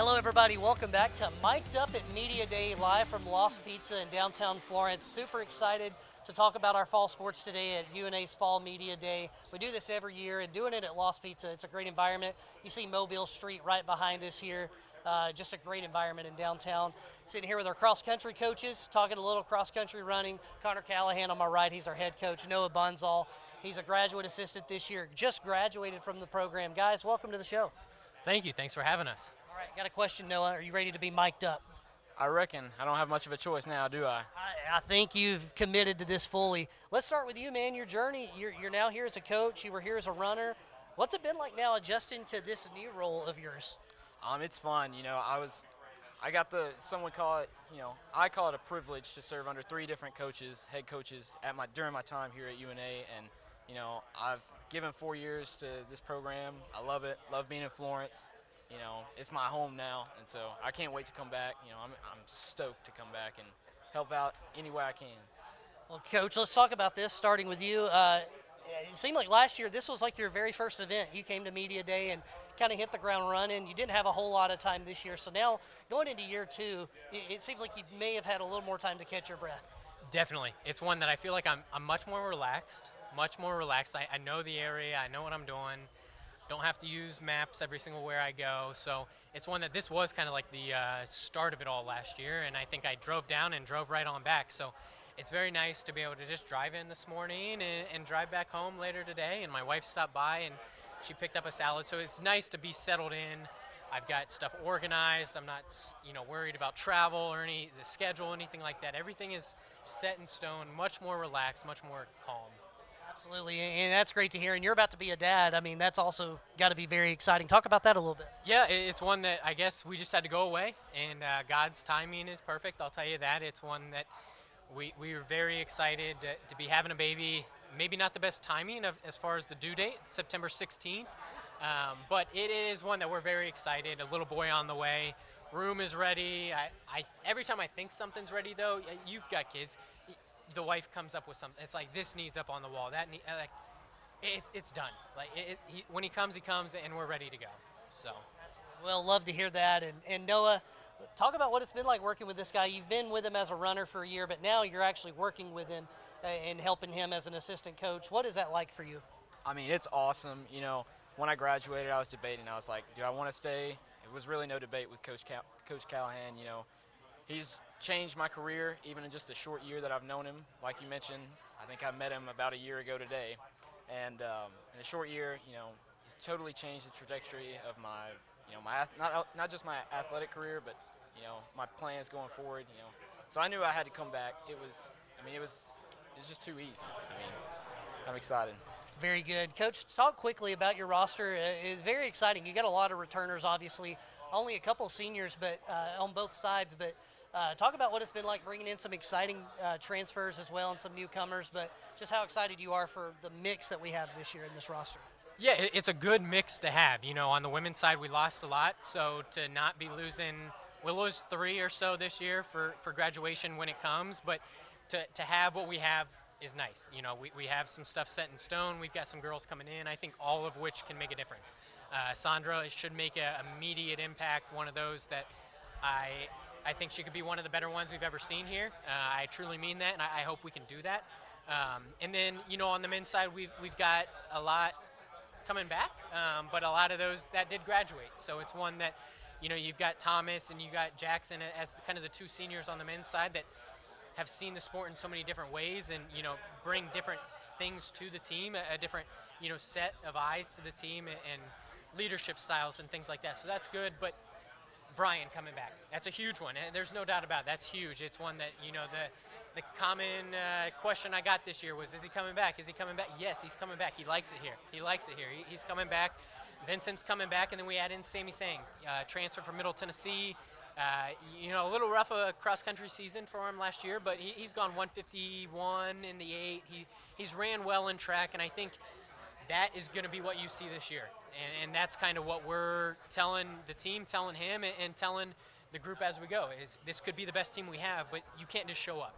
Hello, everybody. Welcome back to Mic'd Up at Media Day, live from Lost Pizza in downtown Florence. Super excited to talk about our fall sports today at UNA's Fall Media Day. We do this every year, and doing it at Lost Pizza, it's a great environment. You see Mobile Street right behind us here. Just a great environment in downtown. Sitting here with our cross-country coaches, talking a little cross-country running. Connor Callahan on my right, he's our head coach. Noah Bunzall, he's a graduate assistant this year, just graduated from the program. Guys, welcome to the show. Thank you. Thanks for having us. All right, got a question, Noah. Are you ready to be mic'd up? I reckon. I don't have much of a choice now, do I? I think you've committed to this fully. Let's start with you, man. Your journey, you're now here as a coach. You were here as a runner. What's it been like now adjusting to this new role of yours? It's fun. You know, some would call it, I call it a privilege to serve under 3 different coaches, head coaches, during my time here at UNA. And, I've given 4 years to this program. I love it. Love being in Florence. It's my home now, and so I can't wait to come back. I'm stoked to come back and help out any way I can. Well, Coach, let's talk about this, starting with you. It seemed like last year this was like your very first event. You came to Media Day and kind of hit the ground running. You didn't have a whole lot of time this year. So now, going into year 2, it seems like you may have had a little more time to catch your breath. Definitely. It's one that I feel like I'm much more relaxed. I know the area. I know what I'm doing. Don't have to use maps every single where I go. So it's one that this was kind of like the start of it all last year, and I think I drove down and drove right on back. So it's very nice to be able to just drive in this morning and drive back home later today. And my wife stopped by and she picked up a salad. So it's nice to be settled in. I've got stuff organized. I'm not, worried about travel or the schedule, anything like that. Everything is set in stone, much more relaxed, much more calm. Absolutely, and that's great to hear. And you're about to be a dad. I mean, that's also got to be very exciting. Talk about that a little bit. Yeah, it's one that I guess we just had to go away, and God's timing is perfect. I'll tell you that. It's one that we were very excited to be having a baby. Maybe not the best timing as far as the due date, September 16th, but it is one that we're very excited. A little boy on the way. Room is ready. Every time I think something's ready, though, you've got kids. The wife comes up with something. It's like, this needs up on the wall. It's done. When he comes, and we're ready to go. So, well, love to hear that. And Noah, talk about what it's been like working with this guy. You've been with him as a runner for a year, but now you're actually working with him and helping him as an assistant coach. What is that like for you? I mean, it's awesome. When I graduated, I was debating. I was like, do I want to stay? It was really no debate with Coach Callahan. He's changed my career, even in just a short year that I've known him. Like you mentioned, I think I met him about a year ago today. And in a short year, he's totally changed the trajectory of my, not just my athletic career, but, my plans going forward, So I knew I had to come back. It was just too easy. I'm excited. Very good. Coach, talk quickly about your roster. It's very exciting. You got a lot of returners, obviously. Only a couple seniors, but on both sides, but talk about what it's been like bringing in some exciting transfers as well and some newcomers, but just how excited you are for the mix that we have this year in this roster. Yeah, it's a good mix to have. On the women's side, we lost a lot, so to not be losing, we'll lose 3 or so this year for graduation when it comes, but to have what we have is nice. We have some stuff set in stone. We've got some girls coming in, I think all of which can make a difference. Sandra should make an immediate impact, one of those that I think she could be one of the better ones we've ever seen here. I truly mean that, and I hope we can do that. And then, on the men's side, we've got a lot coming back, but a lot of those that did graduate. So it's one that, you've got Thomas and you got Jackson as kind of the 2 seniors on the men's side that have seen the sport in so many different ways and, bring different things to the team, a different, set of eyes to the team and leadership styles and things like that. So that's good, but Brian coming back, that's a huge one. There's no doubt about it. That's huge. It's one that, the common question I got this year was, is he coming back? Is he coming back? Yes, he's coming back. He likes it here. He's coming back. Vincent's coming back, and then we add in Sammy Sang, transfer from Middle Tennessee. A little rough a cross-country season for him last year, but he's gone 151 in the 8. He's ran well in track, and I think that is going to be what you see this year. And that's kind of what we're telling the team, telling him, and telling the group as we go. Is this could be the best team we have, but you can't just show up.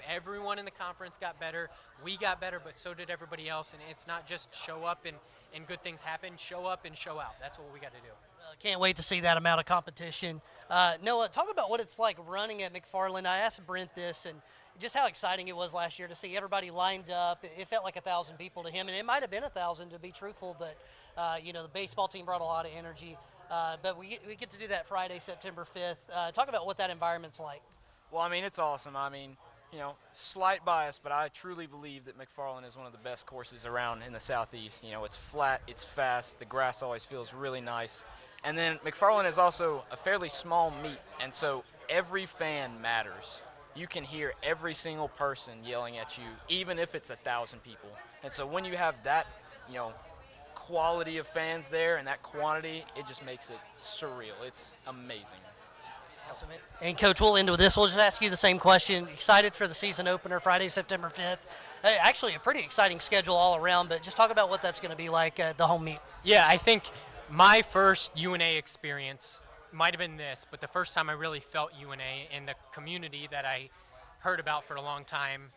Everyone in the conference got better. We got better, but so did everybody else. And it's not just show up and good things happen. Show up and show out. That's what we got to do. Can't wait to see that amount of competition. Noah, talk about what it's like running at McFarland. I asked Brent this and just how exciting it was last year to see everybody lined up. It felt like 1,000 people to him, and it might have been 1,000 to be truthful, but the baseball team brought a lot of energy. But we get to do that Friday, September 5th. Talk about what that environment's like. Well, I mean, it's awesome. I mean, slight bias, but I truly believe that McFarland is one of the best courses around in the Southeast. It's flat, it's fast, the grass always feels really nice. And then McFarland is also a fairly small meet, and so every fan matters. You can hear every single person yelling at you, even if it's 1,000 people. And so when you have that, quality of fans there and that quantity, it just makes it surreal. It's amazing. Awesome. And Coach, we'll end with this. We'll just ask you the same question. Excited for the season opener Friday, September 5th? Actually, a pretty exciting schedule all around, but just talk about what that's going to be like at the home meet. Yeah, I think my first UNA experience might have been this, but the first time I really felt UNA and the community that I heard about for a long time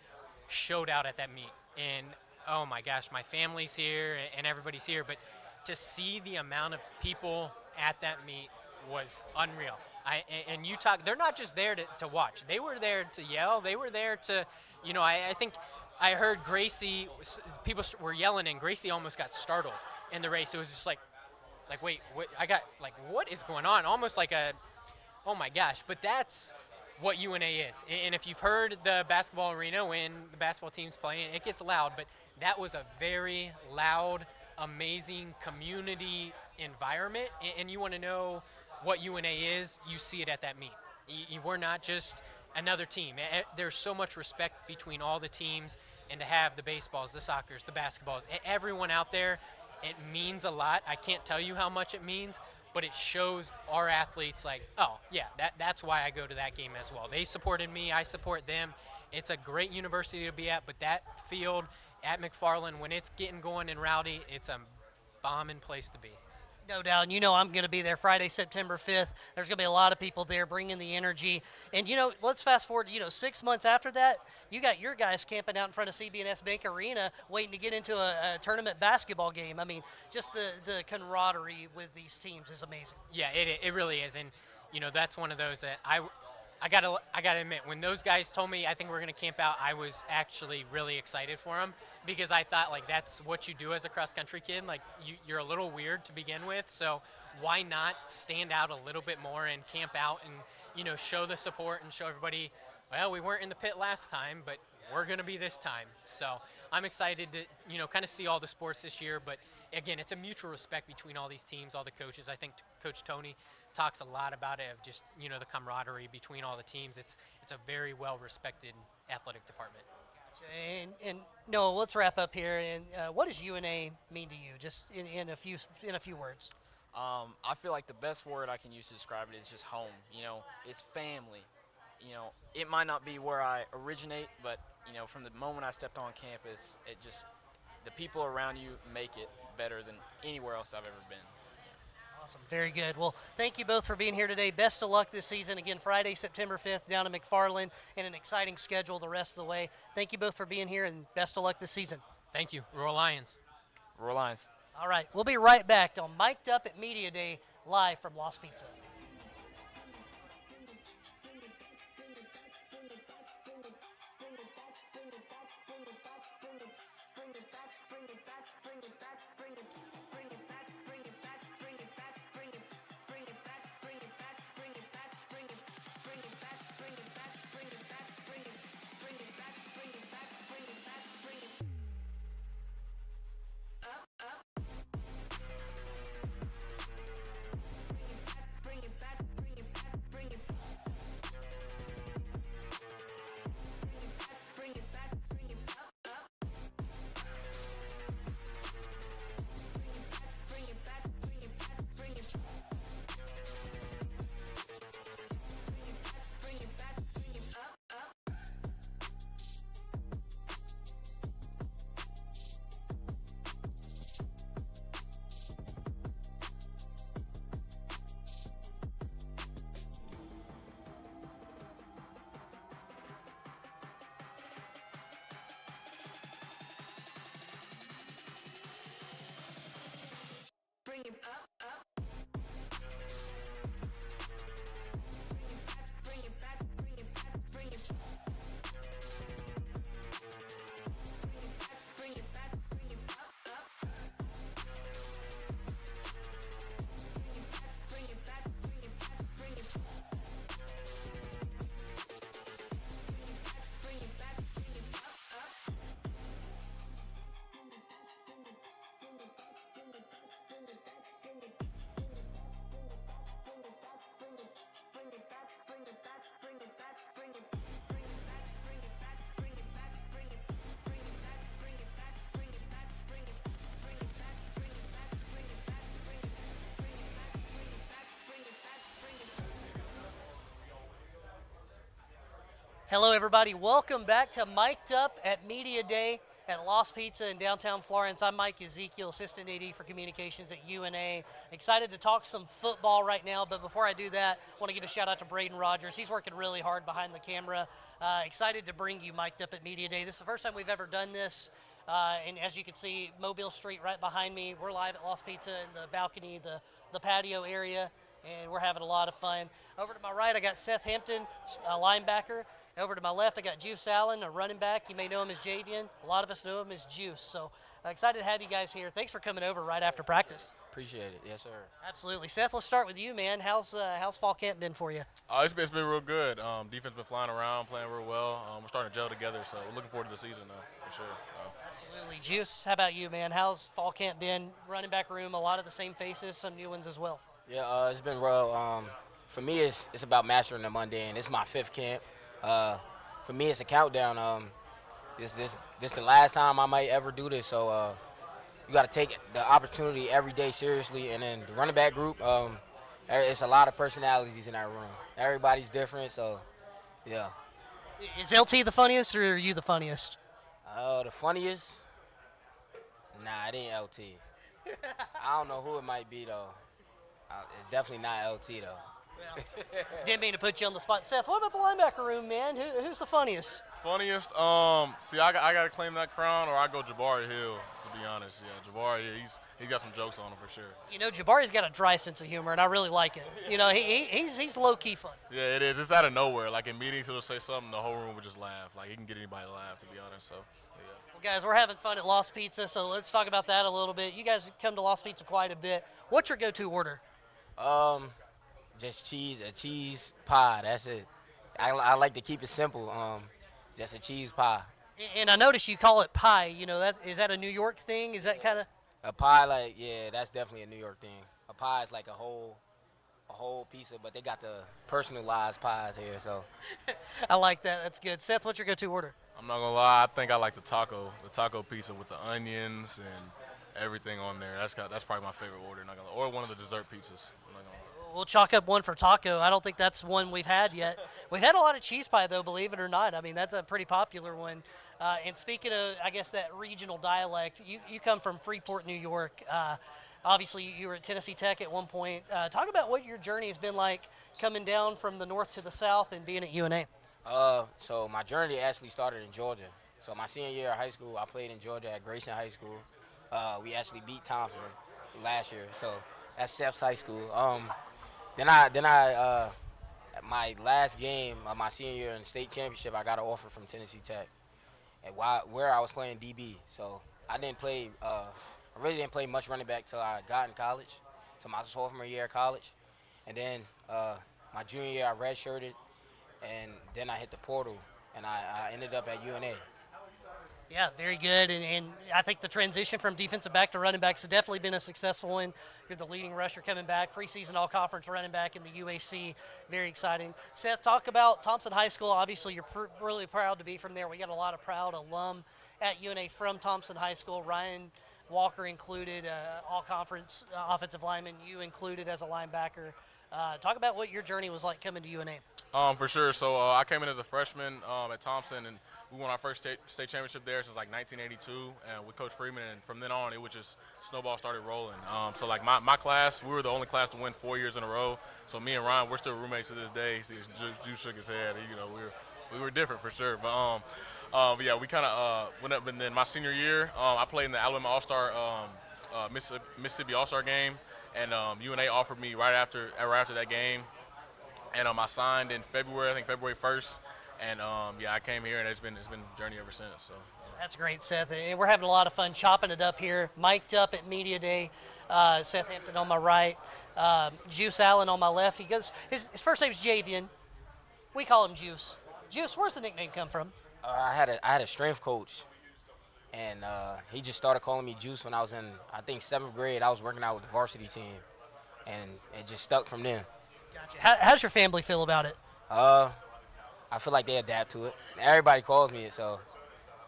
showed out at that meet. And oh my gosh, my family's here and everybody's here, but to see the amount of people at that meet was unreal. And you talk, they're not just there to watch. They were there to yell. They were there to, I think I heard Gracie, people were yelling and Gracie almost got startled in the race. It was just like wait, what, what is going on? Almost like oh my gosh. But that's what UNA is. And if you've heard the basketball arena when the basketball team's playing, it gets loud, but that was a very loud, amazing community environment. And you want to know what UNA is, you see it at that meet. We're not just another team. There's so much respect between all the teams, and to have the baseballs, the soccers, the basketballs, everyone out there, it means a lot. I can't tell you how much it means, but it shows our athletes oh, yeah, that's why I go to that game as well. They supported me, I support them. It's a great university to be at, but that field at McFarland, when it's getting going and rowdy, it's a bombing place to be. No doubt. And I'm going to be there Friday, September 5th. There's going to be a lot of people there bringing the energy. And, let's fast forward, 6 months after that, you got your guys camping out in front of CB&S Bank Arena waiting to get into a tournament basketball game. I mean, just the camaraderie with these teams is amazing. Yeah, it really is. And, that's one of those that I gotta admit, when those guys told me I think we're going to camp out, I was actually really excited for them, because I thought that's what you do as a cross-country kid. You're a little weird to begin with, so why not stand out a little bit more and camp out and, show the support and show everybody, well, we weren't in the pit last time, but we're going to be this time. So I'm excited to, kind of see all the sports this year, but again, it's a mutual respect between all these teams, all the coaches. I think Coach Tony talks a lot about it, of just, the camaraderie between all the teams. It's a very well-respected athletic department. And Noah, let's wrap up here. And what does UNA mean to you, just in a few words? I feel like the best word I can use to describe it is just home. It's family. It might not be where I originate, but from the moment I stepped on campus, the people around you make it better than anywhere else I've ever been. Awesome. Very good. Well, thank you both for being here today. Best of luck this season. Again, Friday, September 5th down at McFarland, and an exciting schedule the rest of the way. Thank you both for being here, and best of luck this season. Thank you. Royal Lions. Royal Lions. All right. We'll be right back on Mic'd Up at Media Day, live from Lost Pizza. Hello, everybody. Welcome back to Mic'd Up at Media Day at Lost Pizza in downtown Florence. I'm Mike Ezekiel, Assistant AD for Communications at UNA. Excited to talk some football right now, but before I do that, I want to give a shout out to Braden Rogers. He's working really hard behind the camera. Excited to bring you Mic'd Up at Media Day. This is the first time we've ever done this, and as you can see, Mobile Street right behind me. We're live at Lost Pizza in the balcony, the patio area, and we're having a lot of fun. Over to my right, I got Seth Hampton, a linebacker. Over to my left, I got Juice Allen, a running back. You may know him as Javian. A lot of us know him as Juice. So excited to have you guys here. Thanks for coming over right after practice. Appreciate it. Yes, sir. Absolutely. Seth, let's start with you, man. How's fall camp been for you? It's been real good. Defense been flying around, playing real well. We're starting to gel together, so we're looking forward to the season, though, for sure. Absolutely. Juice, how about you, man? How's fall camp been? Running back room, a lot of the same faces, some new ones as well. Yeah, it's been real. For me, it's about mastering the mundane. It's my 5th camp. For me, it's a countdown. This the last time I might ever do this, so you got to take the opportunity every day seriously. And then the running back group, it's a lot of personalities in that room. Everybody's different, so yeah. Is LT the funniest, or are you the funniest? The funniest? Nah, it ain't LT. I don't know who it might be though. It's definitely not LT though. Didn't mean to put you on the spot. Seth, what about the linebacker room, man? Who's the funniest? Funniest? See, I got to claim that crown, or I go Jabari Hill, to be honest. Yeah, Jabari, he's got some jokes on him for sure. You know, Jabari's got a dry sense of humor, and I really like it. You know, he's low-key fun. Yeah, it is. It's out of nowhere. Like in meetings, he'll say something, the whole room would just laugh. Like he can get anybody to laugh, to be honest. So, yeah. Well, guys, we're having fun at Lost Pizza, so let's talk about that a little bit. You guys come to Lost Pizza quite a bit. What's your go-to order? Just a cheese pie. That's it. I like to keep it simple. Just a cheese pie. And I noticed you call it pie. You know, is that a New York thing? Is that kind of a pie? Yeah, that's definitely a New York thing. A pie is like a whole pizza, but they got the personalized pies here. So I like that. That's good. Seth, what's your go-to order? I'm not gonna lie. I think I like the taco pizza with the onions and everything on there. That's probably my favorite order. Or one of the dessert pizzas. We'll chalk up one for taco. I don't think that's one we've had yet. We've had a lot of cheese pie, though, believe it or not. I mean, that's a pretty popular one. And speaking of, I guess, that regional dialect, you come from Freeport, New York. Obviously, you were at Tennessee Tech at one point. Talk about what your journey has been like coming down from the north to the south and being at UNA. So my journey actually started in Georgia. So my senior year of high school, I played in Georgia at Grayson High School. We actually beat Thompson last year. So that's Seth's high school. Then I my last game of my senior year in the state championship, I got an offer from Tennessee Tech, and where I was playing DB. So I really didn't play much running back till I got in college, till my sophomore year of college, and then my junior year I redshirted, and then I hit the portal, and I ended up at UNA. Yeah, very good. And I think the transition from defensive back to running back has definitely been a successful one. You're the leading rusher coming back, preseason all-conference running back in the UAC. Very exciting. Seth, talk about Thompson High School. Obviously, you're really proud to be from there. We got a lot of proud alum at UNA from Thompson High School. Ryan Walker included, all-conference offensive lineman, you included as a linebacker. Talk about what your journey was like coming to UNA. For sure. So I came in as a freshman at Thompson, and we won our first state championship there since like 1982, and with Coach Freeman. And from then on, it was just snowball started rolling. So like my class, we were the only class to win 4 years in a row. So me and Ryan, we're still roommates to this day. See, Juice shook his head. You know, we were different for sure. But yeah, we kind of went up. And then my senior year, I played in the Alabama All-Star Mississippi All-Star game, and UNA offered me right after that game, and I signed in February. I think February 1st. And yeah, I came here, and it's been a journey ever since. So that's great, Seth. And we're having a lot of fun chopping it up here, mic'd up at Media Day. Seth Hampton on my right, Juice Allen on my left. He goes. His first name's Javian. We call him Juice. Juice, where's the nickname come from? I had a strength coach, and he just started calling me Juice when I was in, I think, 7th grade. I was working out with the varsity team, and it just stuck from then. Gotcha. How's your family feel about it? I feel like they adapt to it. Everybody calls me it, so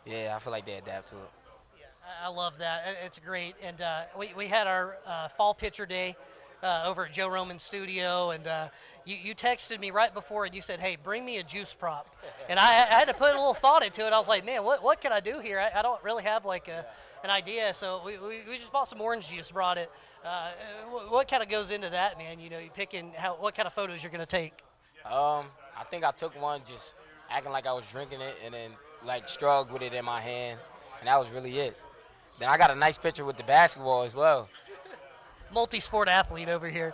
yeah, I feel like they adapt to it. Yeah, I love that. It's great. And we had our fall pitcher day over at Joe Roman's studio, and you texted me right before, and you said, "Hey, bring me a juice prop," and I had to put a little thought into it. I was like, "Man, what can I do here? I don't really have like an idea." So we just bought some orange juice, brought it. What kind of goes into that, man? You picking what kind of photos you're gonna take. I think I took one just acting like I was drinking it and then like struggled with it in my hand, and that was really it. Then I got a nice picture with the basketball as well. Multi-sport athlete over here.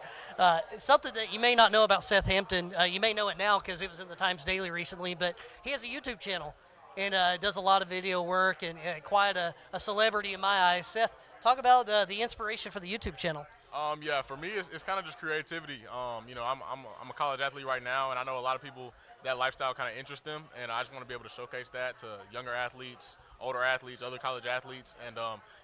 Something that you may not know about Seth Hampton, you may know it now because it was in the Times Daily recently, but he has a YouTube channel and does a lot of video work and quite a celebrity in my eyes. Seth, talk about the inspiration for the YouTube channel. Yeah, for me, it's kind of just creativity. I'm a college athlete right now, and I know a lot of people that lifestyle kind of interests them, and I just want to be able to showcase that to younger athletes, older athletes, other college athletes, and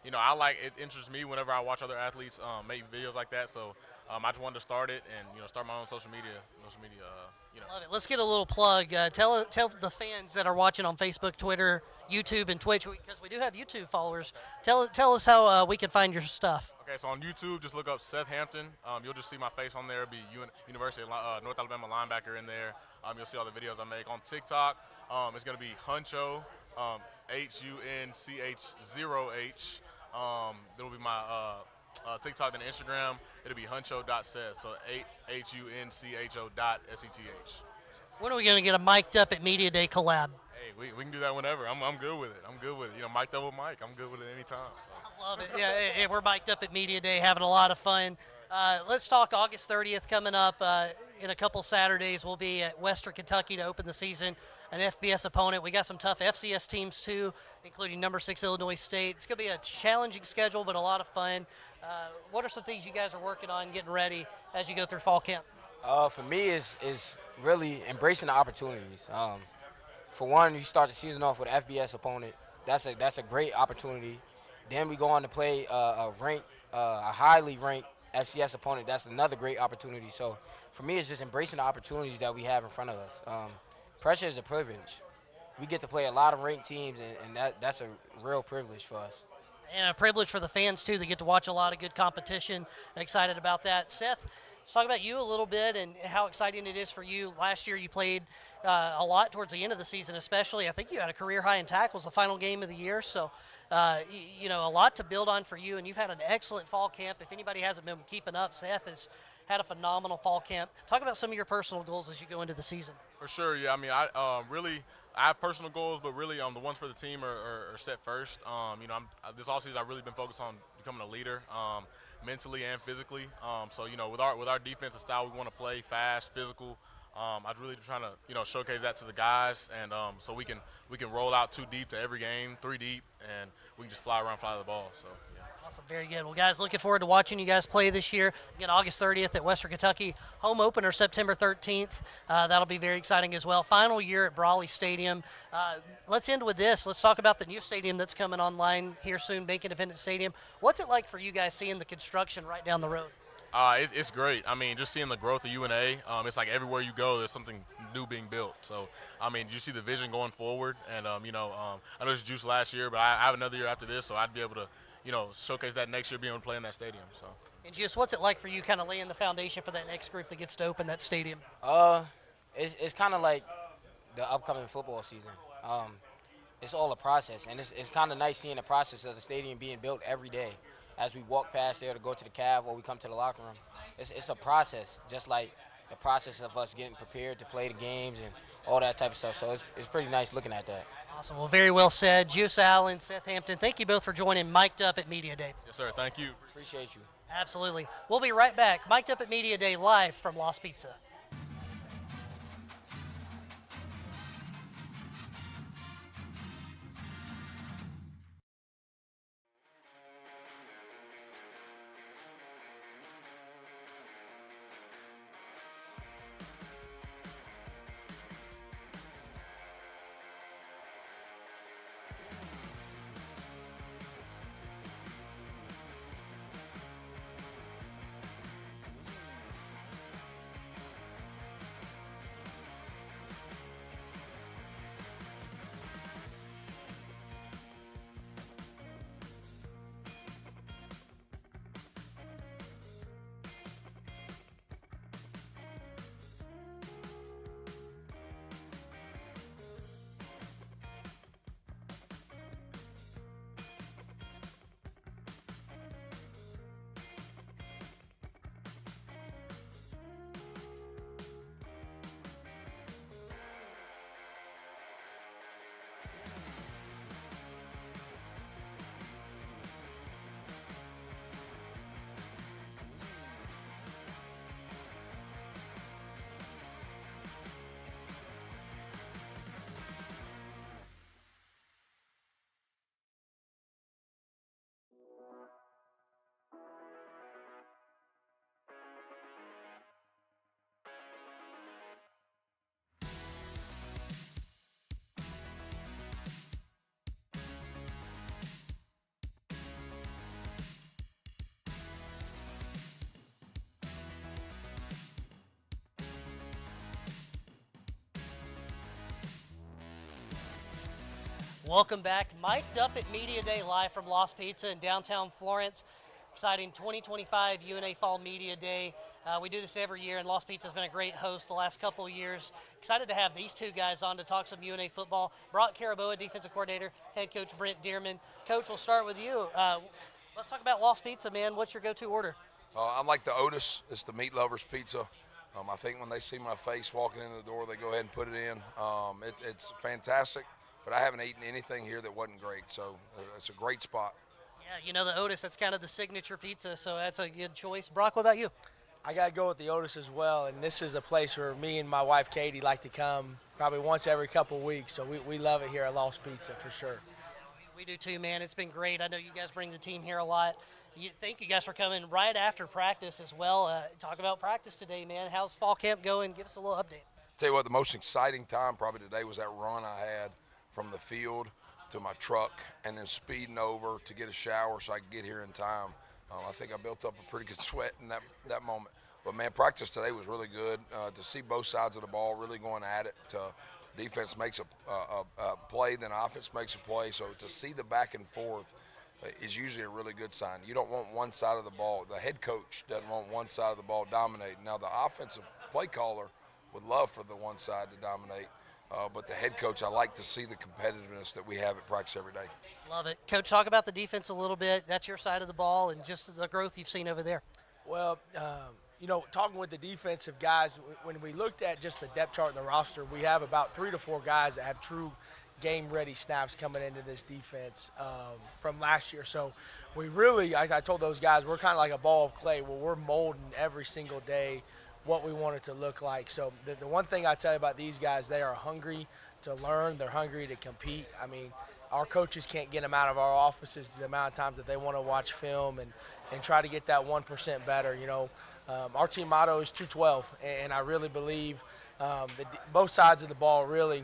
it interests me whenever I watch other athletes make videos like that. So I just wanted to start it and start my own social media. Love it. Let's get a little plug. Tell the fans that are watching on Facebook, Twitter, YouTube, and Twitch, because we do have YouTube followers. Tell us how we can find your stuff. Okay, so on YouTube, just look up Seth Hampton. You'll just see my face on there. It'll be University of North Alabama linebacker in there. You'll see all the videos I make. On TikTok, it's going to be Huncho, HUNCH0H. That'll be my TikTok and Instagram. It'll be huncho.seth, so HUNCHO.SETH. When are we going to get a Mic'd Up at Media Day collab? Hey, we can do that whenever. I'm good with it. Mic'd up with Mike. I'm good with it anytime. So. I love it. Yeah, we're mic'd up at Media Day, having a lot of fun. Let's talk August 30th coming up in a couple Saturdays. We'll be at Western Kentucky to open the season, an FBS opponent. We got some tough FCS teams too, including number 6 Illinois State. It's going to be a challenging schedule, but a lot of fun. What are some things you guys are working on, getting ready as you go through fall camp? For me, is really embracing the opportunities. For one, you start the season off with an FBS opponent. That's a great opportunity. Then we go on to play a highly ranked FCS opponent. That's another great opportunity. So for me, it's just embracing the opportunities that we have in front of us. Pressure is a privilege. We get to play a lot of ranked teams, and that's a real privilege for us. And a privilege for the fans, too. They get to watch a lot of good competition. Excited about that. Seth, let's talk about you a little bit and how exciting it is for you. Last year you played a lot towards the end of the season, especially. I think you had a career high in tackles the final game of the year. So, a lot to build on for you, and you've had an excellent fall camp. If anybody hasn't been keeping up, Seth has had a phenomenal fall camp. Talk about some of your personal goals as you go into the season. For sure, yeah. I mean, I have personal goals, but really the ones for the team are set first. This offseason I've really been focused on becoming a leader, mentally and physically. With our defensive style, we want to play fast, physical. I'm really trying to showcase that to the guys, and so we can roll out 2 deep to every game, 3 deep, and we can just fly around, fly the ball. So. Yeah. Awesome, very good. Well, guys, looking forward to watching you guys play this year. Again, August 30th at Western Kentucky. Home opener September 13th. That'll be very exciting as well. Final year at Brawley Stadium. Let's end with this. Let's talk about the new stadium that's coming online here soon, Bank Independence Stadium. What's it like for you guys seeing the construction right down the road? It's great. I mean, just seeing the growth of UNA, it's like everywhere you go, there's something new being built. So, I mean, you see the vision going forward, and I know it's juice last year, but I have another year after this, so I'd be able to, showcase that next year, being able to play in that stadium. So. And Juice, what's it like for you, kind of laying the foundation for that next group that gets to open that stadium? It's kind of like the upcoming football season. It's all a process, and it's kind of nice seeing the process of the stadium being built every day. As we walk past there to go to the Cav or we come to the locker room, it's a process, just like the process of us getting prepared to play the games and all that type of stuff. So it's pretty nice looking at that. Awesome. Well, very well said. Juice Allen, Seth Hampton, thank you both for joining Mic'd Up at Media Day. Yes, sir. Thank you. Appreciate you. Absolutely. We'll be right back. Mic'd Up at Media Day live from Lost Pizza. Welcome back. Mic'd up at Media Day live from Lost Pizza in downtown Florence. Exciting 2025 UNA Fall Media Day. We do this every year, and Lost Pizza has been a great host the last couple of years. Excited to have these two guys on to talk some UNA football. Brock Caraboa, defensive coordinator, head coach Brent Dearman. Coach, we'll start with you. Let's talk about Lost Pizza, man. What's your go-to order? I'm like the Otis. It's the meat lovers pizza. I think when they see my face walking in the door, they go ahead and put it in. It's fantastic, but I haven't eaten anything here that wasn't great, so it's a great spot. Yeah, you know the Otis, that's kind of the signature pizza, so that's a good choice. Brock, what about you? I got to go with the Otis as well, and this is a place where me and my wife Katie like to come probably once every couple of weeks, so we love it here at Lost Pizza for sure. We do too, man. It's been great. I know you guys bring the team here a lot. Thank you guys for coming right after practice as well. Talk about practice today, man. How's fall camp going? Give us a little update. Tell you what, the most exciting time probably today was that run I had from the field to my truck and then speeding over to get a shower so I could get here in time. I think I built up a pretty good sweat in that moment. But, man, practice today was really good. To see both sides of the ball really going at it. Defense makes a play, then offense makes a play. So to see the back and forth is usually a really good sign. You don't want one side of the ball. The head coach doesn't want one side of the ball dominating. Now, the offensive play caller would love for the one side to dominate. But the head coach, I like to see the competitiveness that we have at practice every day. Love it. Coach, talk about the defense a little bit. That's your side of the ball and just the growth you've seen over there. Well, talking with the defensive guys, when we looked at just the depth chart in the roster, we have about 3 to 4 guys that have true game-ready snaps coming into this defense from last year. So we really, I told those guys, we're kind of like a ball of clay where we're molding every single day what we want it to look like. So the one thing I tell you about these guys, they are hungry to learn. They're hungry to compete. I mean, our coaches can't get them out of our offices the amount of times that they want to watch film and try to get that 1% better. Our team motto is 212, and I really believe both sides of the ball really.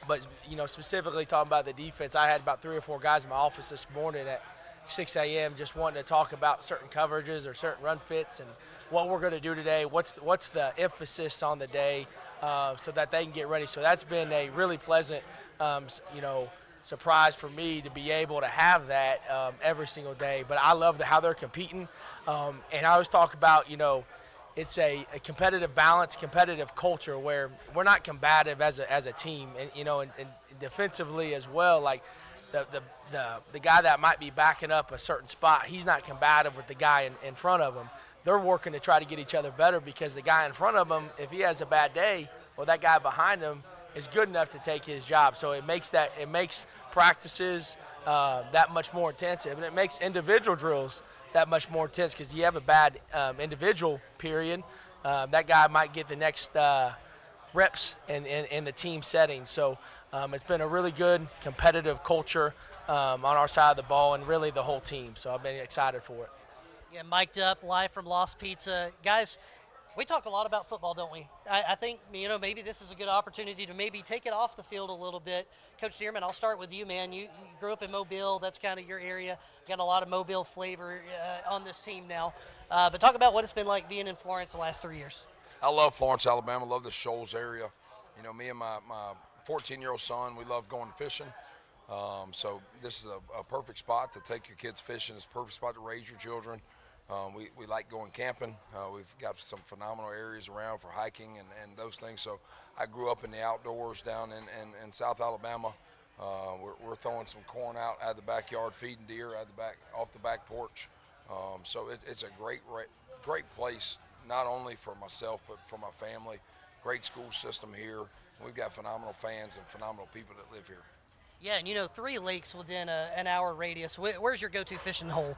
But, specifically talking about the defense, I had about 3 or 4 guys in my office this morning at 6 a.m. just wanting to talk about certain coverages or certain run fits and what we're going to do today, what's the emphasis on the day so that they can get ready. So that's been a really pleasant, surprise for me to be able to have that every single day. But I love how they're competing. And I always talk about, it's a competitive balance, competitive culture where we're not combative as a team, and and defensively as well. Like the guy that might be backing up a certain spot, he's not combative with the guy in front of him. They're working to try to get each other better because the guy in front of him, if he has a bad day, well, that guy behind him is good enough to take his job. So it makes practices that much more intensive, and it makes individual drills that much more intense because you have a bad individual period, that guy might get the next reps in the team setting. So it's been a really good competitive culture on our side of the ball and really the whole team. So I've been excited for it. Yeah, mic'd up live from Lost Pizza. Guys, we talk a lot about football, don't we? I think, maybe this is a good opportunity to maybe take it off the field a little bit. Coach Dearman, I'll start with you, man. You grew up in Mobile. That's kind of your area. Got a lot of Mobile flavor on this team now. But talk about what it's been like being in Florence the last 3 years. I love Florence, Alabama. Love the Shoals area. Me and my 14-year-old son, we love going fishing. So this is a perfect spot to take your kids fishing. It's a perfect spot to raise your children. We like going camping. We've got some phenomenal areas around for hiking and those things. So I grew up in the outdoors down in South Alabama. We're throwing some corn out of the backyard, feeding deer off the back porch. So it's a great place, not only for myself but for my family. Great school system here. We've got phenomenal fans and phenomenal people that live here. Yeah, and 3 lakes within an hour radius. Where's your go-to fishing hole?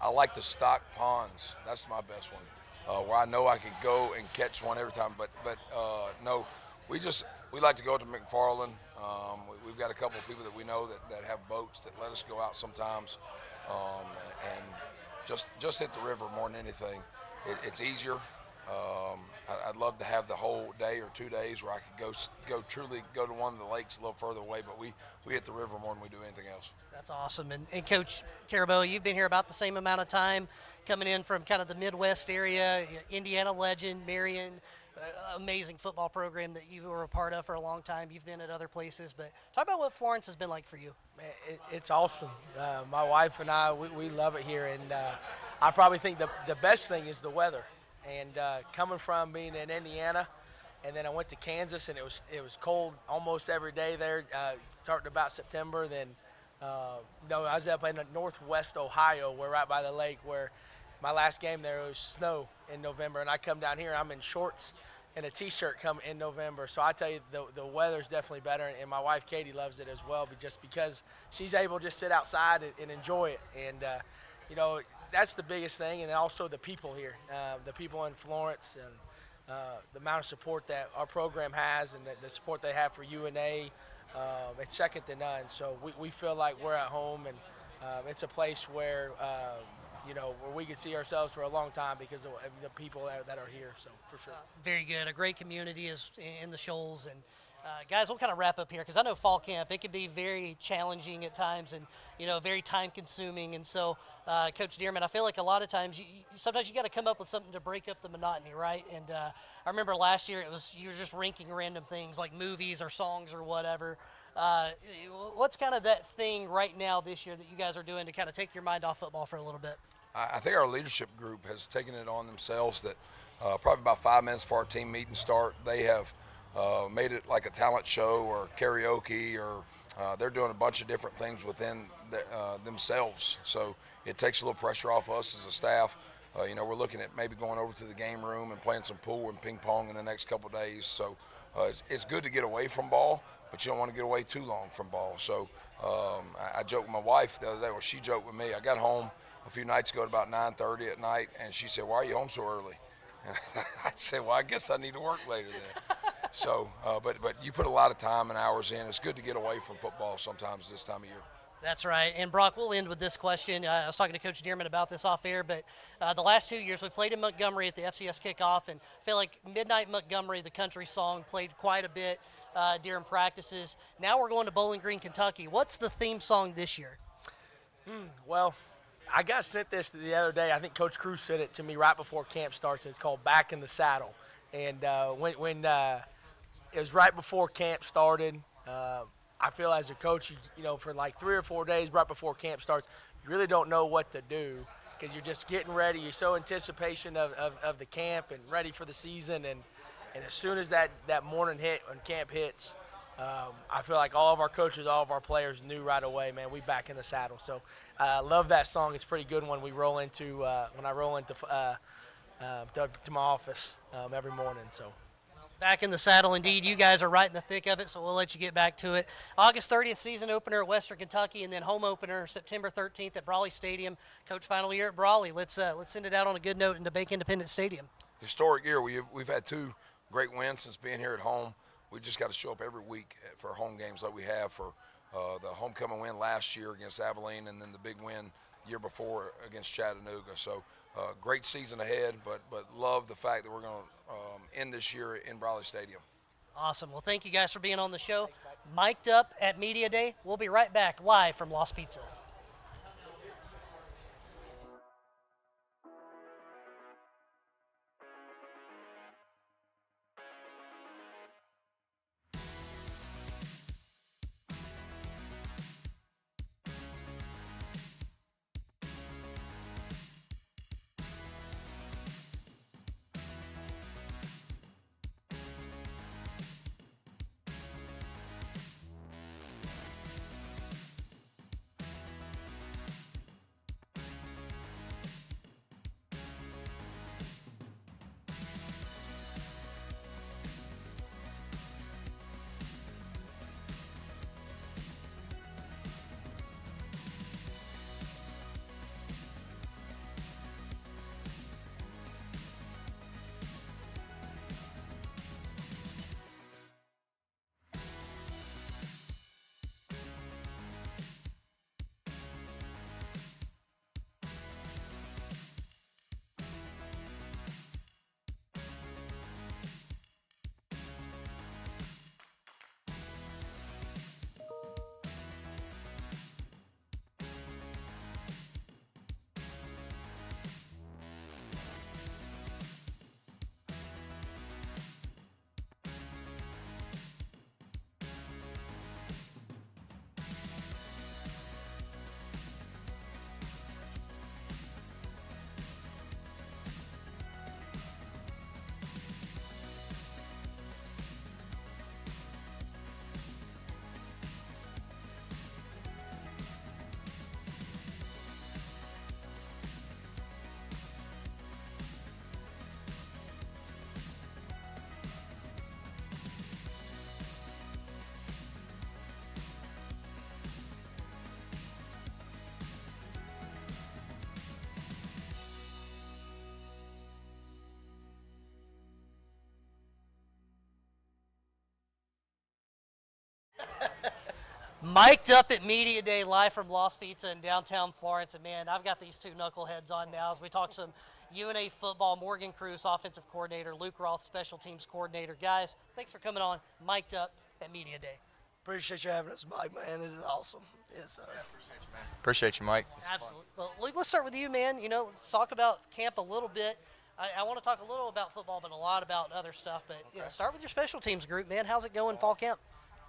I like the stock ponds. That's my best one, where I know I can go and catch one every time. But no, we like to go to McFarland. We've got a couple of people that we know that have boats that let us go out sometimes, and just hit the river more than anything. It's easier. I'd love to have the whole day or 2 days where I could go to one of the lakes a little further away, but we hit the river more than we do anything else. That's awesome. And Coach Caraboa, you've been here about the same amount of time, coming in from kind of the Midwest area, Indiana legend, Marion. amazing football program that you were a part of for a long time. You've been at other places, but talk about what Florence has been like for you. Man, it's awesome. My wife and I, we love it here, and I probably think the best thing is the weather. And coming from being in Indiana, and then I went to Kansas, and it was cold almost every day there, starting about September. Then no, I was up in northwest Ohio, where right by the lake, where my last game there was snow in November, and I come down here, I'm in shorts and a T-shirt come in November. So I tell you, the weather's definitely better, and my wife Katie loves it as well, but just because she's able to just sit outside and enjoy it. And you know, that's the biggest thing, and also the people here, the people in Florence, and the amount of support that our program has, and the support they have for UNA. It's second to none. So we feel like we're at home, and it's a place where you know, where we could see ourselves for a long time because of the people that are here. So for sure. Very good. A great community is in the Shoals. And guys, we'll kind of wrap up here because I know fall camp, it can be very challenging at times and, you know, very time consuming. And so, Coach Dearman, I feel like a lot of times sometimes you got to come up with something to break up the monotony, right? And I remember last year you were just ranking random things like movies or songs or whatever. What's kind of that thing right now this year that you guys are doing to kind of take your mind off football for a little bit? I think our leadership group has taken it on themselves that probably about 5 minutes before our team meeting start, they have made it like a talent show or karaoke, or they're doing a bunch of different things within themselves. So it takes a little pressure off us as a staff. You know, we're looking at maybe going over to the game room and playing some pool and ping pong in the next couple of days. So it's good to get away from ball, but you don't want to get away too long from ball. So I joked with my wife the other day, well, she joked with me. I got home a few nights ago at about 9:30 at night, and she said, "Why are you home so early?" And I said, "Well, I guess I need to work later then." So, but you put a lot of time and hours in. It's good to get away from football sometimes this time of year. That's right. And Brock, we'll end with this question. I was talking to Coach Dearman about this off air, but the last 2 years we played in Montgomery at the FCS kickoff, and I feel like Midnight Montgomery, the country song, played quite a bit during practices. Now we're going to Bowling Green, Kentucky. What's the theme song this year? Well, I got sent this the other day. I think Coach Cruz sent it to me right before camp starts, and it's called Back in the Saddle. And when it was right before camp started, I feel as a coach, you know, for like 3 or 4 days right before camp starts, you really don't know what to do because you're just getting ready. You're so anticipation of the camp and ready for the season. And as soon as that morning hit, when camp hits, I feel like all of our coaches, all of our players knew right away, man, we back in the saddle. So I love that song. It's a pretty good one. We roll into when I roll into to my office every morning. So Back in the saddle, indeed. You guys are right in the thick of it, so we'll let you get back to it. August 30th, season opener at Western Kentucky, and then home opener September 13th at Brawley Stadium. Coach, final year at Brawley. Let's send it out on a good note into Bake Independent Stadium. Historic year. We've had 2 great wins since being here at home. We just got to show up every week for home games like we have for the homecoming win last year against Abilene, and then the big win the year before against Chattanooga. So great season ahead, but love the fact that we're going to end this year in Brawley Stadium. Awesome. Well, thank you guys for being on the show. Mic'd up at Media Day. We'll be right back live from Lost Pizza. Mic'd up at Media Day, live from Lost Pizza in downtown Florence. And, man, I've got these two knuckleheads on now as we talk some UNA football. Morgan Cruz, offensive coordinator, Luke Roth, special teams coordinator. Guys, thanks for coming on Mic'd Up at Media Day. Appreciate you having us, Mike, man. This is awesome. Yes, sir. Appreciate you, Mike. Absolutely. Well, Luke, let's start with you, man. Let's talk about camp a little bit. I want to talk a little about football, but a lot about other stuff. But start with your special teams group, man. How's it going fall camp?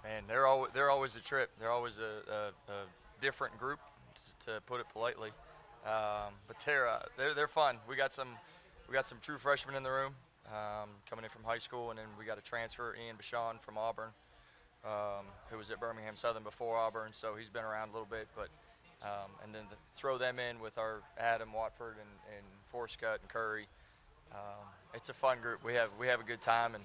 Man, they're always a trip. They're always a different group, to put it politely. But they're fun. We got some true freshmen in the room coming in from high school, and then we got a transfer, Ian Bashan from Auburn, who was at Birmingham Southern before Auburn, so he's been around a little bit. But and then throw them in with our Adam Watford and Forscutt and Curry. It's a fun group. We have a good time, and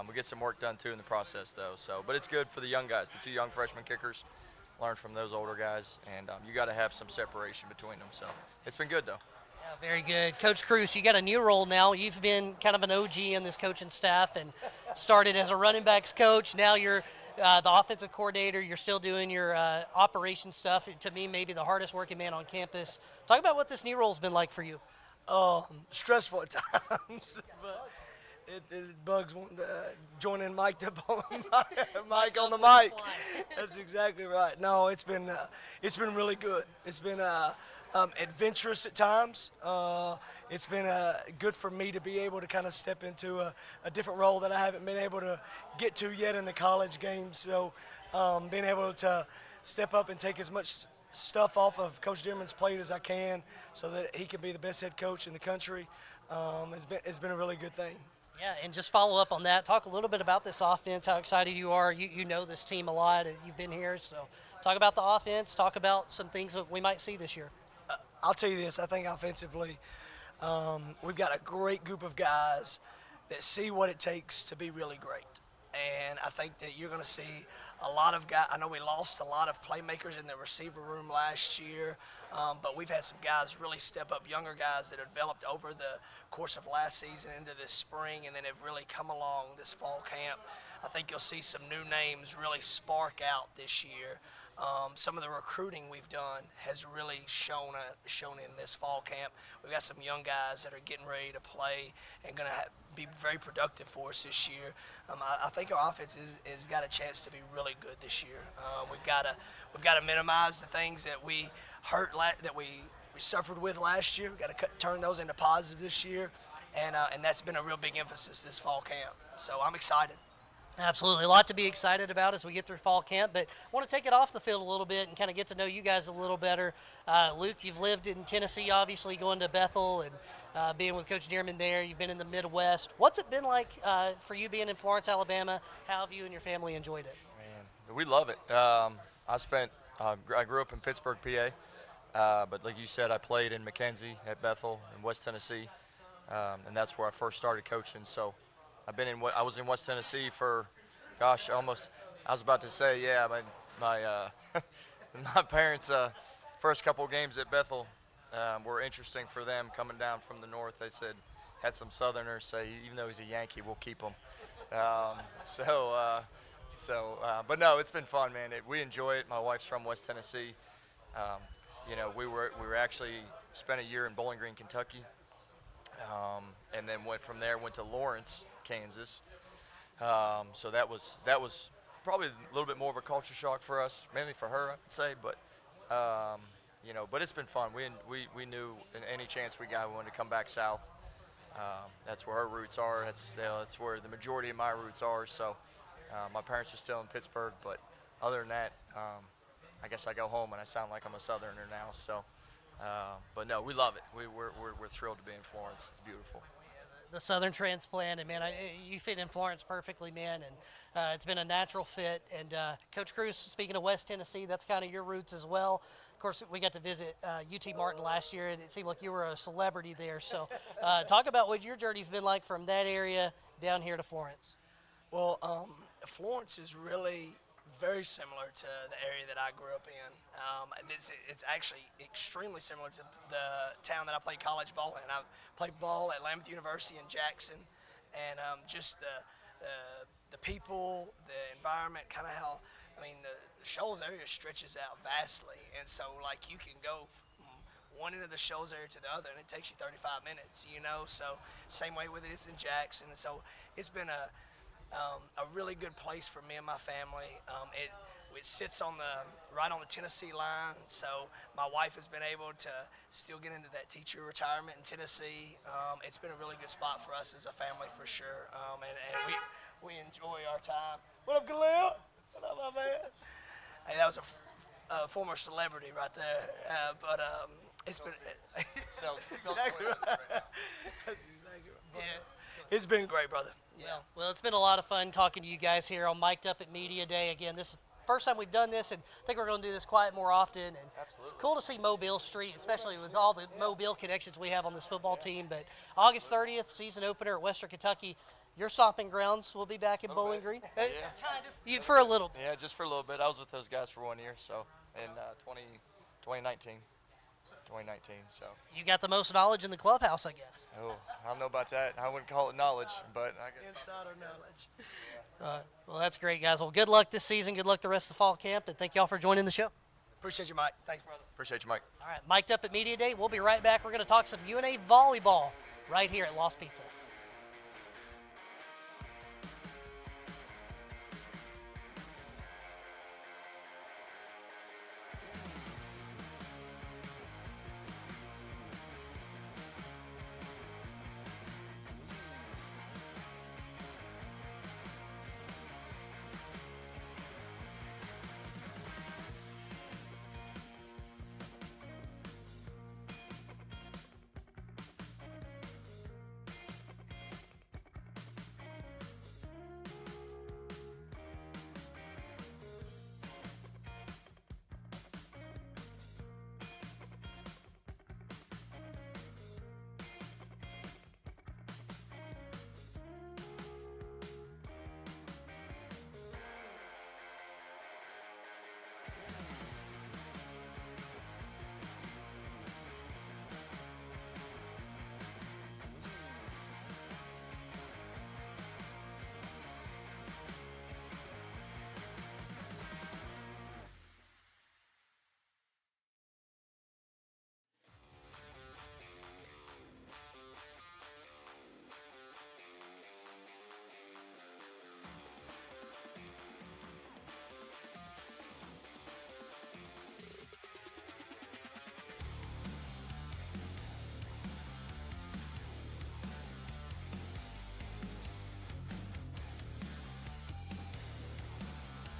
we get some work done too in the process, though. But it's good for the young guys, the two young freshman kickers. Learn from those older guys, and you got to have some separation between them. So it's been good, though. Yeah, very good. Coach Cruz, you got a new role now. You've been kind of an OG in this coaching staff and started as a running backs coach. Now you're the offensive coordinator. You're still doing your operation stuff. To me, maybe the hardest working man on campus. Talk about what this new role's been like for you. Stressful at times, but it bugs wanting to join in Mike on the mic. That's exactly right. No, it's been really good. It's been adventurous at times. It's been good for me to be able to kind of step into a different role that I haven't been able to get to yet in the college game. So being able to step up and take as much stuff off of Coach Dearman's plate as I can so that he can be the best head coach in the country it's been a really good thing. Yeah, and just follow up on that. Talk a little bit about this offense, how excited you are. You know this team a lot, and you've been here. So talk about the offense. Talk about some things that we might see this year. I'll tell you this. I think offensively we've got a great group of guys that see what it takes to be really great. And I think that you're going to see a lot of guys. I know we lost a lot of playmakers in the receiver room last year, but we've had some guys really step up, younger guys that have developed over the course of last season into this spring and then have really come along this fall camp. I think you'll see some new names really spark out this year. Some of the recruiting we've done has really shown in this fall camp. We've got some young guys that are getting ready to play and going to be very productive for us this year. I think our offense has got a chance to be really good this year. We've got to minimize the things that we that we suffered with last year. We've got to turn those into positive this year, and that's been a real big emphasis this fall camp. So I'm excited. Absolutely. A lot to be excited about as we get through fall camp, but I want to take it off the field a little bit and kind of get to know you guys a little better. Luke, you've lived in Tennessee, obviously, going to Bethel and being with Coach Dearman there. You've been in the Midwest. What's it been like for you being in Florence, Alabama? How have you and your family enjoyed it? Man, we love it. I grew up in Pittsburgh, PA, but like you said, I played in McKenzie at Bethel in West Tennessee, and that's where I first started coaching. So I was in West Tennessee for, gosh, almost. I was about to say, yeah. My parents' first couple of games at Bethel were interesting for them coming down from the north. They had some Southerners say, even though he's a Yankee, we'll keep him. But no, it's been fun, man. We enjoy it. My wife's from West Tennessee. We were actually spent a year in Bowling Green, Kentucky, and then went to Lawrence, Kansas. So that was probably a little bit more of a culture shock for us, mainly for her, I would say. But but it's been fun. We knew in any chance we got, we wanted to come back south. That's where her roots are. That's where the majority of my roots are. So my parents are still in Pittsburgh, but other than that, I guess I go home and I sound like I'm a Southerner now. So, but no, we love it. We're thrilled to be in Florence. It's beautiful. The Southern transplant, and man, you fit in Florence perfectly, man, and it's been a natural fit. And Coach Cruz, speaking of West Tennessee, that's kind of your roots as well. Of course, we got to visit UT Martin last year, and it seemed like you were a celebrity there. So talk about what your journey's been like from that area down here to Florence. Well, Florence is really very similar to the area that I grew up in. It's actually extremely similar to the town that I played college ball in. I played ball at Lambuth University in Jackson, and just the people, the environment, kind of how, the Shoals area stretches out vastly, and so like you can go from one end of the Shoals area to the other, and it takes you 35 minutes. So same way with it is in Jackson. So it's been a really good place for me and my family. It sits right on the Tennessee line, so my wife has been able to still get into that teacher retirement in Tennessee. It's been a really good spot for us as a family for sure, and we enjoy our time. What up, Galil? What up, my man? Hey, that was a former celebrity right there, but it's been That's exactly right. Yeah. It's been great, brother. Yeah. Well, it's been a lot of fun talking to you guys here on Mic'd Up at Media Day. Again, this is the first time we've done this, and I think we're going to do this quite more often. And it's cool to see Mobile Street, especially with all the Mobile connections we have on this football team. But August 30th, season opener at Western Kentucky. Your stomping grounds will be back in Bowling Green? Yeah. Kind of. For a little bit. Yeah, just for a little bit. I was with those guys for 1 year, so in 2019. So. You got the most knowledge in the clubhouse, I guess. Oh, I don't know about that. I wouldn't call it knowledge, but I guess. Insider knowledge. Well, that's great, guys. Well, good luck this season. Good luck the rest of the fall camp, and thank y'all for joining the show. Appreciate you, Mike. Thanks, brother. Appreciate you, Mike. All right, Mic'd Up at Media Day. We'll be right back. We're going to talk some UNA volleyball right here at Lost Pizza.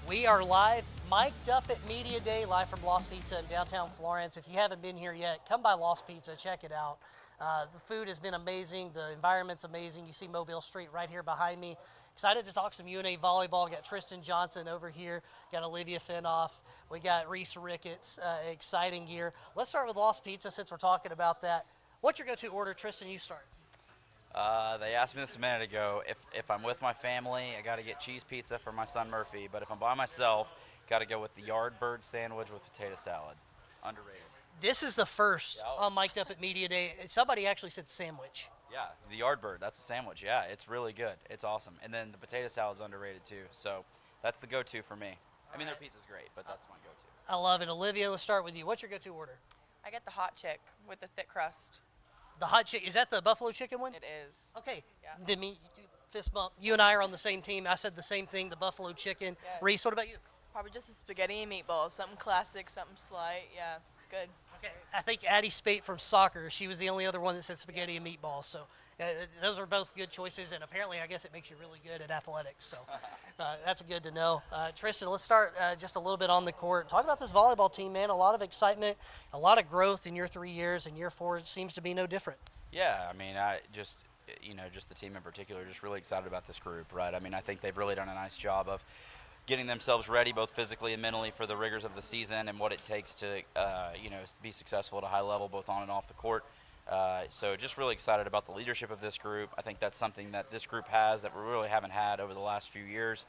We are live, mic'd up at Media Day, live from Lost Pizza in downtown Florence. If you haven't been here yet, come by Lost Pizza, check it out. The food has been amazing, the environment's amazing. You see Mobile Street right here behind me. Excited to talk some UNA volleyball. Got Tristan Johnson over here, got Olivia Finoff, we got Reese Ricketts, exciting year. Let's start with Lost Pizza since we're talking about that. What's your go-to order? Tristan, you start. They asked me this a minute ago. If I'm with my family, I got to get cheese pizza for my son Murphy. But if I'm by myself, got to go with the Yardbird sandwich with potato salad. Underrated. This is the first on Mic'd Up at Media Day. Somebody actually said sandwich. Yeah, the Yardbird. That's a sandwich. Yeah, it's really good. It's awesome. And then the potato salad's underrated too. So that's the go-to for me. I mean, their pizza's great, but that's my go-to. I love it. Olivia, let's start with you. What's your go-to order? I get the hot chick with the thick crust. The hot chicken, is that the buffalo chicken one? It is. Okay. Yeah. Then fist bump. You and I are on the same team. I said the same thing, the buffalo chicken. Yeah. Reese, what about you? Probably just a spaghetti and meatballs. Something classic, something slight. Yeah, it's good. Okay. I think Addie Spate from soccer, she was the only other one that said spaghetti and meatballs. So those are both good choices, and apparently I guess it makes you really good at athletics. So that's good to know. Tristan, let's start just a little bit on the court. Talk about this volleyball team, man. A lot of excitement, a lot of growth in your 3 years, and year 4 seems to be no different. Yeah, I mean, I just the team in particular, just really excited about this group, right? I mean, I think they've really done a nice job of getting themselves ready both physically and mentally for the rigors of the season and what it takes to, be successful at a high level both on and off the court. So just really excited about the leadership of this group. I think that's something that this group has that we really haven't had over the last few years,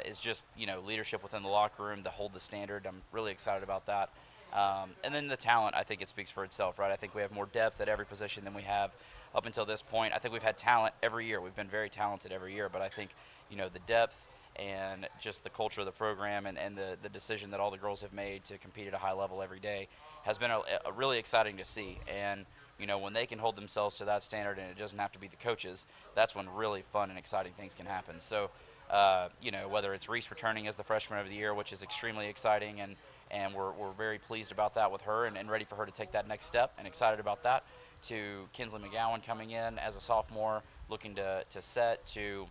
is just, leadership within the locker room to hold the standard. I'm really excited about that. And then the talent, I think it speaks for itself, right? I think we have more depth at every position than we have up until this point. I think we've had talent every year. We've been very talented every year, but I think, the depth and just the culture of the program and the decision that all the girls have made to compete at a high level every day has been a really exciting to see. And when they can hold themselves to that standard and it doesn't have to be the coaches, that's when really fun and exciting things can happen. So, whether it's Reese returning as the freshman of the year, which is extremely exciting, and we're very pleased about that with her and ready for her to take that next step and excited about that, to Kinsley McGowan coming in as a sophomore, looking to set, to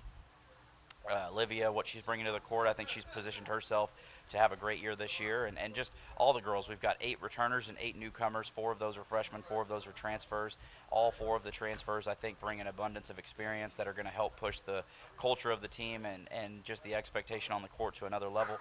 Olivia, what she's bringing to the court. I think she's positioned herself to have a great year this year, and just all the girls. We've got 8 returners and 8 newcomers. 4 of those are freshmen, 4 of those are transfers. All 4 of the transfers, I think, bring an abundance of experience that are going to help push the culture of the team and just the expectation on the court to another level.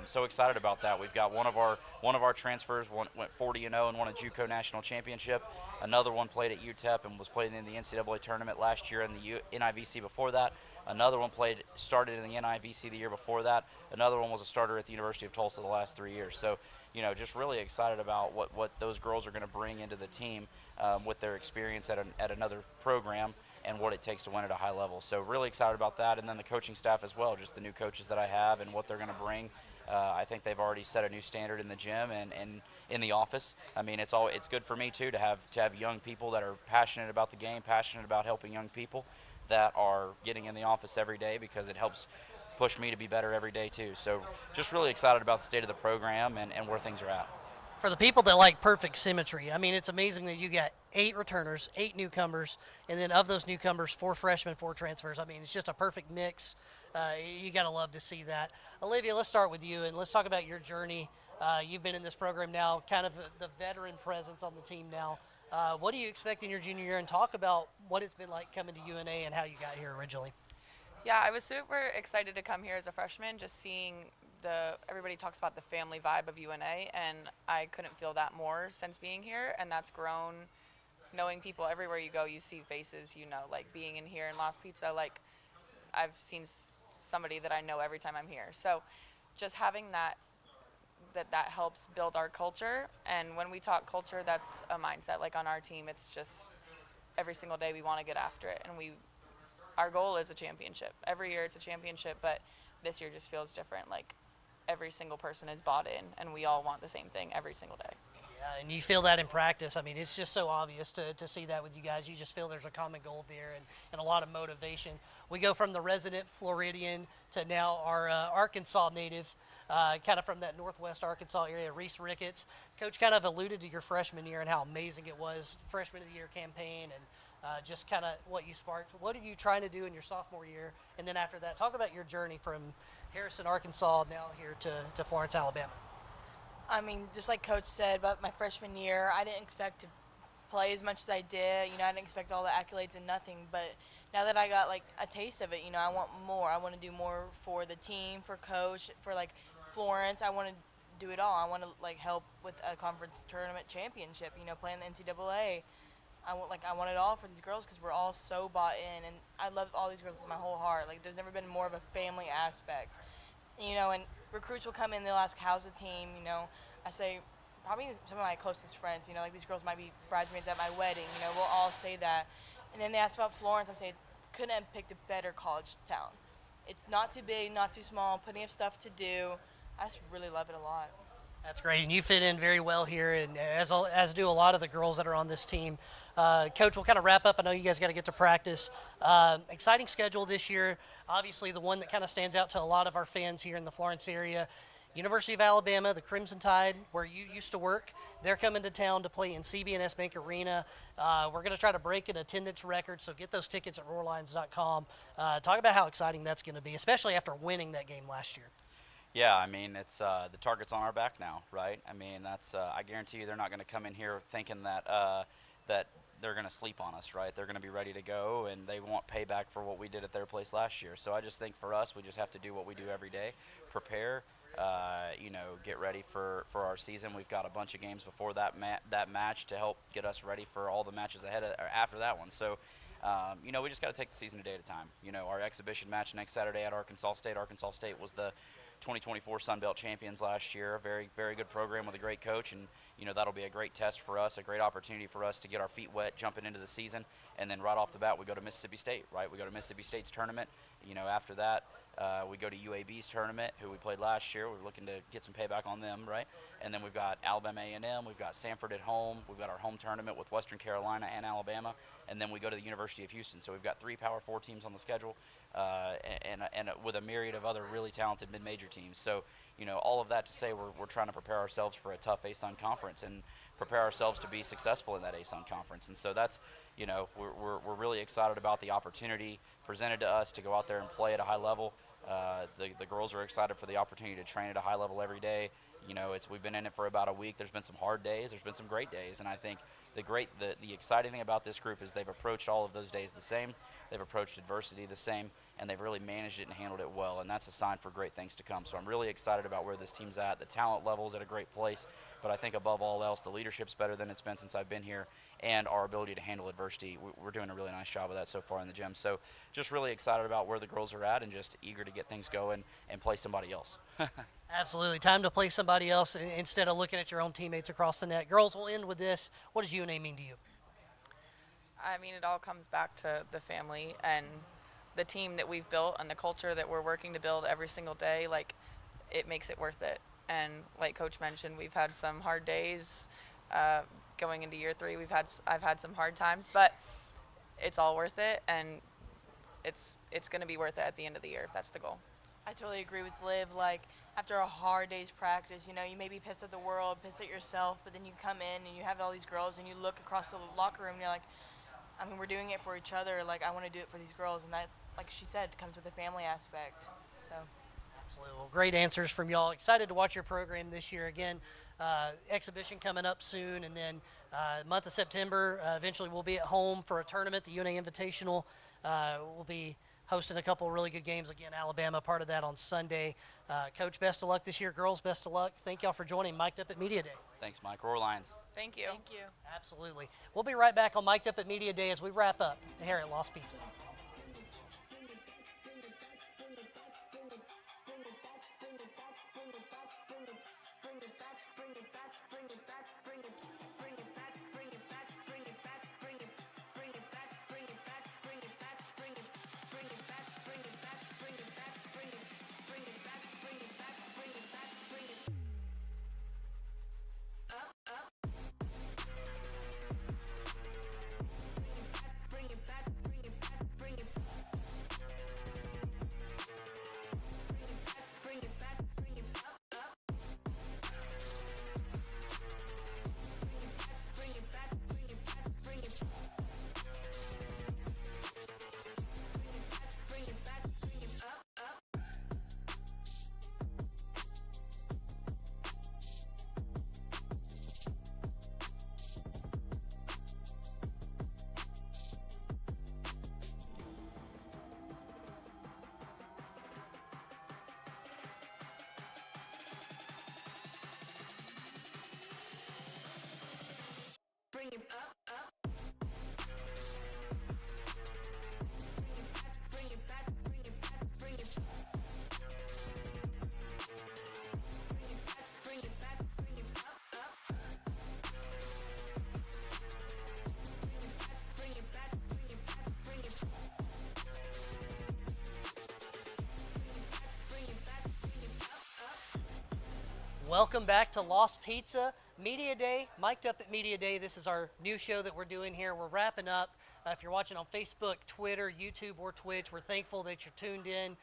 So excited about that. We've got one of our transfers went 40-0 and won a JUCO national championship. Another one played at UTEP and was playing in the NCAA tournament last year and the NIVC before that. Another one started in the NIVC the year before that. Another one was a starter at the University of Tulsa the last 3 years. So, just really excited about what those girls are going to bring into the team with their experience at another program and what it takes to win at a high level. So really excited about that. And then the coaching staff as well, just the new coaches that I have and what they're going to bring. I think they've already set a new standard in the gym and in the office. I mean, it's good for me too to have young people that are passionate about the game, passionate about helping young people, that are getting in the office every day, because it helps push me to be better every day too. So just really excited about the state of the program and where things are at. For the people that like perfect symmetry, I mean, it's amazing that you got 8 returners, 8 newcomers, and then of those newcomers, 4 freshmen, 4 transfers. I mean, it's just a perfect mix. You got to love to see that. Olivia, let's start with you, and let's talk about your journey. You've been in this program now, kind of the veteran presence on the team now. What do you expect in your junior year, and talk about what it's been like coming to UNA and how you got here originally? Yeah, I was super excited to come here as a freshman, just seeing everybody talks about the family vibe of UNA, and I couldn't feel that more since being here, and that's grown. Knowing people everywhere you go, you see faces, like being in here in Las Pizza, like I've seen somebody that I know every time I'm here. So just having that helps build our culture. And when we talk culture, that's a mindset. Like on our team, it's just every single day we want to get after it, and our goal is a championship. Every year it's a championship, but this year just feels different. Like every single person is bought in, and we all want the same thing every single day. Yeah, and you feel that in practice. I mean, it's just so obvious to see that with you guys. You just feel there's a common goal there and a lot of motivation. We go from the resident Floridian to now our Arkansas native, kind of from that northwest Arkansas area, Reese Ricketts. Coach kind of alluded to your freshman year and how amazing it was, freshman of the year campaign, and just kind of what you sparked. What are you trying to do in your sophomore year? And then after that, talk about your journey from Harrison, Arkansas, now here to Florence, Alabama. I mean, just like Coach said about my freshman year, I didn't expect to play as much as I did. I didn't expect all the accolades and nothing. But now that I got like a taste of it, I want more. I want to do more for the team, for Coach, for like Florence. I want to do it all. I want to like help with a conference tournament championship. Play in the NCAA. I want it all for these girls because we're all so bought in, and I love all these girls with my whole heart. Like there's never been more of a family aspect. And recruits will come in, they'll ask, how's the team? I say, probably some of my closest friends, like these girls might be bridesmaids at my wedding, we'll all say that. And then they ask about Florence, I'm saying, couldn't have picked a better college town. It's not too big, not too small, plenty of stuff to do. I just really love it a lot. That's great, and you fit in very well here, and as do a lot of the girls that are on this team. Coach, we'll kind of wrap up. I know you guys got to get to practice. Exciting schedule this year. Obviously, the one that kind of stands out to a lot of our fans here in the Florence area, University of Alabama, the Crimson Tide, where you used to work. They're coming to town to play in CB&S Bank Arena. We're going to try to break an attendance record, so get those tickets at roarlions.com. Talk about how exciting that's going to be, especially after winning that game last year. Yeah, I mean, it's the target's on our back now, right? I mean, that's I guarantee you they're not going to come in here thinking that that they're going to sleep on us, right? They're going to be ready to go, and they want payback for what we did at their place last year. So I just think for us, we just have to do what we do every day, prepare, get ready for our season. We've got a bunch of games before that match to help get us ready for all the matches ahead or after that one. So, we just got to take the season a day at a time. Our exhibition match next Saturday at Arkansas State. Arkansas State was the 2024 Sun Belt champions last year. A very, very good program with a great coach, and that'll be a great test for us, a great opportunity for us to get our feet wet jumping into the season. And then right off the bat, we go to Mississippi State, right? We go to Mississippi State's tournament. After that, We go to UAB's tournament, who we played last year. We're looking to get some payback on them, right? And then we've got Alabama A&M. We've got Samford at home. We've got our home tournament with Western Carolina and Alabama. And then we go to the University of Houston. So we've got 3 Power 4 teams on the schedule, and with a myriad of other really talented mid-major teams. So, you know, all of that to say we're trying to prepare ourselves for a tough ASUN conference and prepare ourselves to be successful in that ASUN conference. And so that's, you know, we're really excited about the opportunity presented to us to go out there and play at a high level. The girls are excited for the opportunity to train at a high level every day. You know, we've been in it for about a week. There's been some hard days. There's been some great days. And I think the exciting thing about this group is they've approached all of those days the same. They've approached adversity the same, and they've really managed it and handled it well. And that's a sign for great things to come. So I'm really excited about where this team's at. The talent level's at a great place. But I think above all else, the leadership's better than it's been since I've been here, and our ability to handle adversity. We're doing a really nice job of that so far in the gym. So just really excited about where the girls are at and just eager to get things going and play somebody else. Absolutely. Time to play somebody else instead of looking at your own teammates across the net. Girls, we'll end with this. What does UNA mean to you? I mean, it all comes back to the family and the team that we've built and the culture that we're working to build every single day. Like, it makes it worth it. And like Coach mentioned, we've had some hard days going into year 3. I've had some hard times, but it's all worth it, and it's going to be worth it at the end of the year if that's the goal. I totally agree with Liv. Like, after a hard day's practice, you know, you may be pissed at the world, pissed at yourself, but then you come in and you have all these girls and you look across the locker room and you're like, I mean, we're doing it for each other. Like, I want to do it for these girls. And that, like she said, comes with a family aspect. So. Absolutely. Well, great answers from y'all. Excited to watch your program this year. Again, exhibition coming up soon, and then month of September, eventually we'll be at home for a tournament, the UNA Invitational. We'll be hosting a couple of really good games. Again, Alabama, part of that on Sunday. Coach, best of luck this year. Girls, best of luck. Thank y'all for joining Mic'd Up at Media Day. Thanks, Mike. Roar Lions. Thank you. Thank you. Absolutely. We'll be right back on Mic'd Up at Media Day as we wrap up here at Lost Pizza. Bring it up. Welcome back to Lost Pizza Media Day, Mic'd Up at Media Day. This is our new show that we're doing here. We're wrapping up. If you're watching on Facebook, Twitter, YouTube, or Twitch, we're thankful that you're tuned in.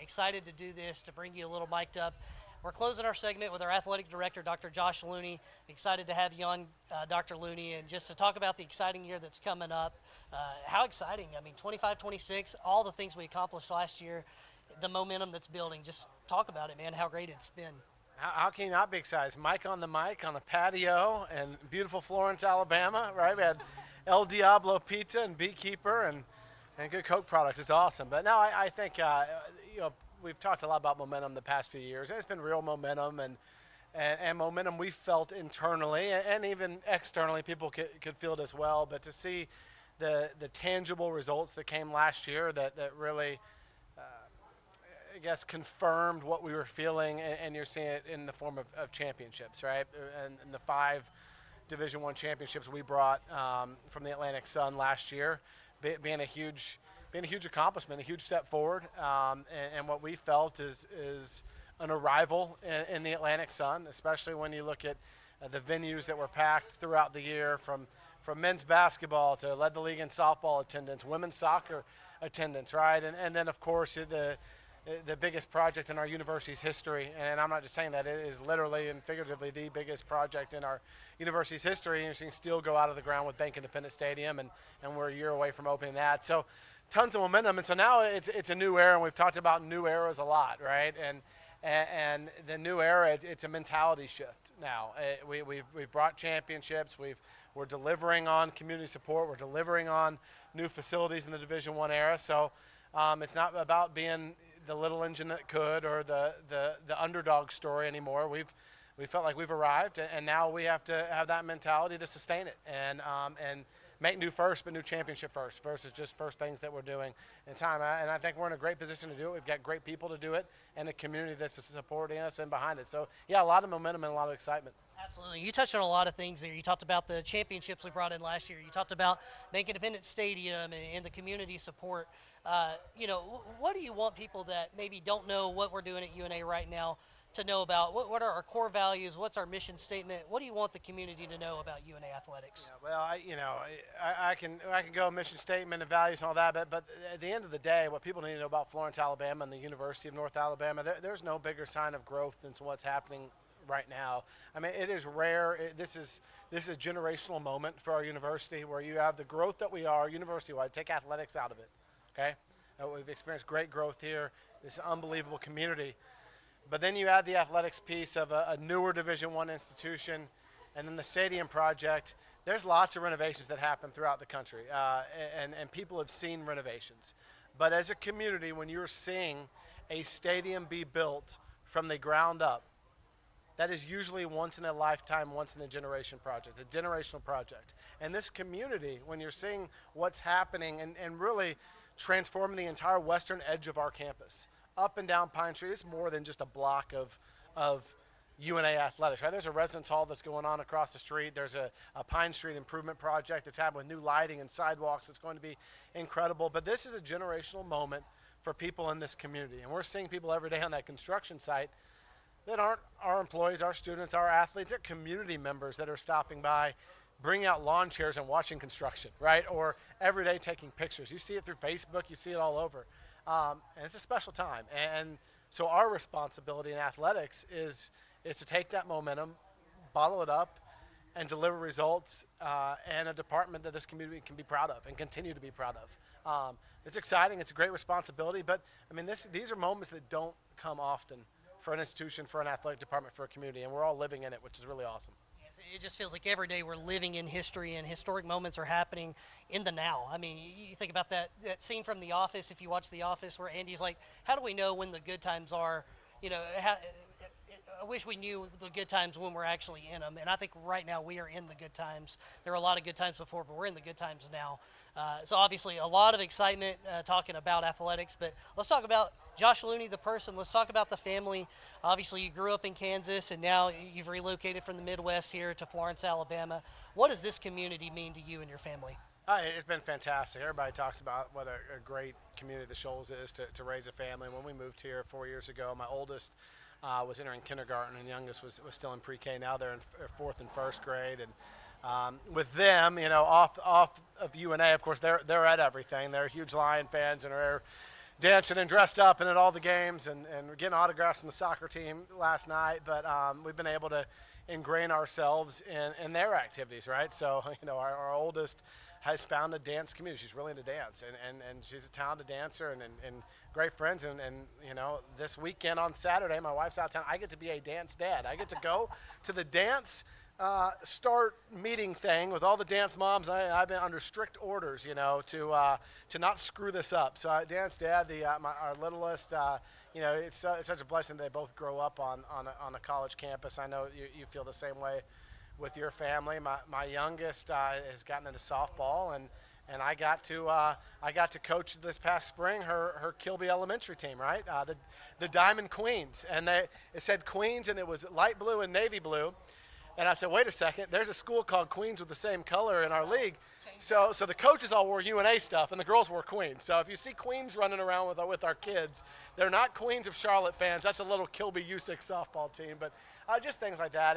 Excited to do this, to bring you a little mic'd up. We're closing our segment with our athletic director, Dr. Josh Looney. Excited to have you on, Dr. Looney, and just to talk about the exciting year that's coming up. How exciting. I mean, 25-26, all the things we accomplished last year, the momentum that's building. Just talk about it, man, how great it's been. How can you not be excited? Mike on the mic on a patio in beautiful Florence, Alabama, right? We had El Diablo Pizza and Beekeeper and good Coke products. It's awesome. But no, I think, you know, we've talked a lot about momentum the past few years. It's been real momentum and momentum we felt internally and even externally. People could feel it as well. But to see the tangible results that came last year that really I guess confirmed what we were feeling, and you're seeing it in the form of championships, right? And the 5 Division I championships we brought from the Atlantic Sun last year, being a huge being a huge accomplishment, a huge step forward, and what we felt is an arrival in the Atlantic Sun, especially when you look at the venues that were packed throughout the year, from men's basketball to led the league in softball attendance, women's soccer attendance, right? And then, of course, the biggest project in our university's history, and I'm not just saying that, it is literally and figuratively the biggest project in our university's history, and you can still go out of the ground with Bank Independent Stadium, and we're a year away from opening that. So tons of momentum, and so now it's a new era, and we've talked about new eras a lot, right? And the new era, it's a mentality shift now. We've brought championships. We're delivering on community support. We're delivering on new facilities in the Division I era. So it's not about being the little engine that could or the underdog story anymore. We felt like we've arrived, and now we have to have that mentality to sustain it and make new first, but new championship first versus just first things that we're doing in time. And I think we're in a great position to do it. We've got great people to do it and a community that's supporting us and behind it. So, yeah, a lot of momentum and a lot of excitement. Absolutely. You touched on a lot of things there. You talked about the championships we brought in last year. You talked about Bank Independent Stadium and the community support. What do you want people that maybe don't know what we're doing at UNA right now to know about? What are our core values? What's our mission statement? What do you want the community to know about UNA athletics? Yeah, well, I can go mission statement and values and all that, but at the end of the day, what people need to know about Florence, Alabama, and the University of North Alabama, there's no bigger sign of growth than what's happening right now. I mean, it is rare. This is a generational moment for our university where you have the growth that we are university-wide. Take athletics out of it, okay? We've experienced great growth here. This unbelievable community. But then you add the athletics piece of a newer Division I institution, and then the stadium project. There's lots of renovations that happen throughout the country, and people have seen renovations. But as a community, when you're seeing a stadium be built from the ground up, that is usually once in a lifetime, once in a generation project, a generational project. And this community, when you're seeing what's happening and really transforming the entire western edge of our campus, up and down Pine Street, it's more than just a block of UNA athletics, right? There's a residence hall that's going on across the street. There's a Pine Street improvement project that's happening with new lighting and sidewalks. It's going to be incredible. But this is a generational moment for people in this community. And we're seeing people every day on that construction site that aren't our employees, our students, our athletes. They're community members that are stopping by, bringing out lawn chairs and watching construction, right? Or every day taking pictures. You see it through Facebook. You see it all over. And it's a special time. And so our responsibility in athletics is to take that momentum, bottle it up, and deliver results and a department that this community can be proud of and continue to be proud of. It's exciting. It's a great responsibility. But, I mean, these are moments that don't come often for an institution, for an athletic department, for a community. And we're all living in it, which is really awesome. It just feels like every day we're living in history, and historic moments are happening in the now. I mean, you think about that scene from The Office, if you watch The Office, where Andy's like, how do we know when the good times are? I wish we knew the good times when we're actually in them. And I think right now we are in the good times. There were a lot of good times before, but we're in the good times now. So obviously a lot of excitement talking about athletics, but let's talk about Josh Looney, the person. Let's talk about the family. Obviously you grew up in Kansas, and now you've relocated from the Midwest here to Florence, Alabama. What does this community mean to you and your family? It's been fantastic. Everybody talks about what a great community the Shoals is to raise a family. When we moved here 4 years ago, my oldest was entering kindergarten, and youngest was still in pre-K. Now they're in fourth and first grade, and with them, off of UNA, of course, they're at everything. They're huge Lion fans, and are dancing and dressed up and at all the games, and we're getting autographs from the soccer team last night. But we've been able to ingrain ourselves in their activities, right? So, our oldest has found a dance community. She's really into dance, and she's a talented dancer and great friends. And this weekend on Saturday, my wife's out of town. I get to be a dance dad. I get to go to the dance start meeting thing with all the dance moms. I've been under strict orders, to not screw this up. So dance dad, our littlest, it's such a blessing they both grow up on a college campus. I know you feel the same way with your family. My youngest has gotten into softball, and I got to coach this past spring her Kilby Elementary team, right? The Diamond Queens, and it said Queens, and it was light blue and navy blue. And I said, wait a second, there's a school called Queens with the same color in our league. So the coaches all wore UNA stuff, and the girls wore Queens. So if you see Queens running around with our kids, they're not Queens of Charlotte fans. That's a little Kilby USIC softball team. But just things like that.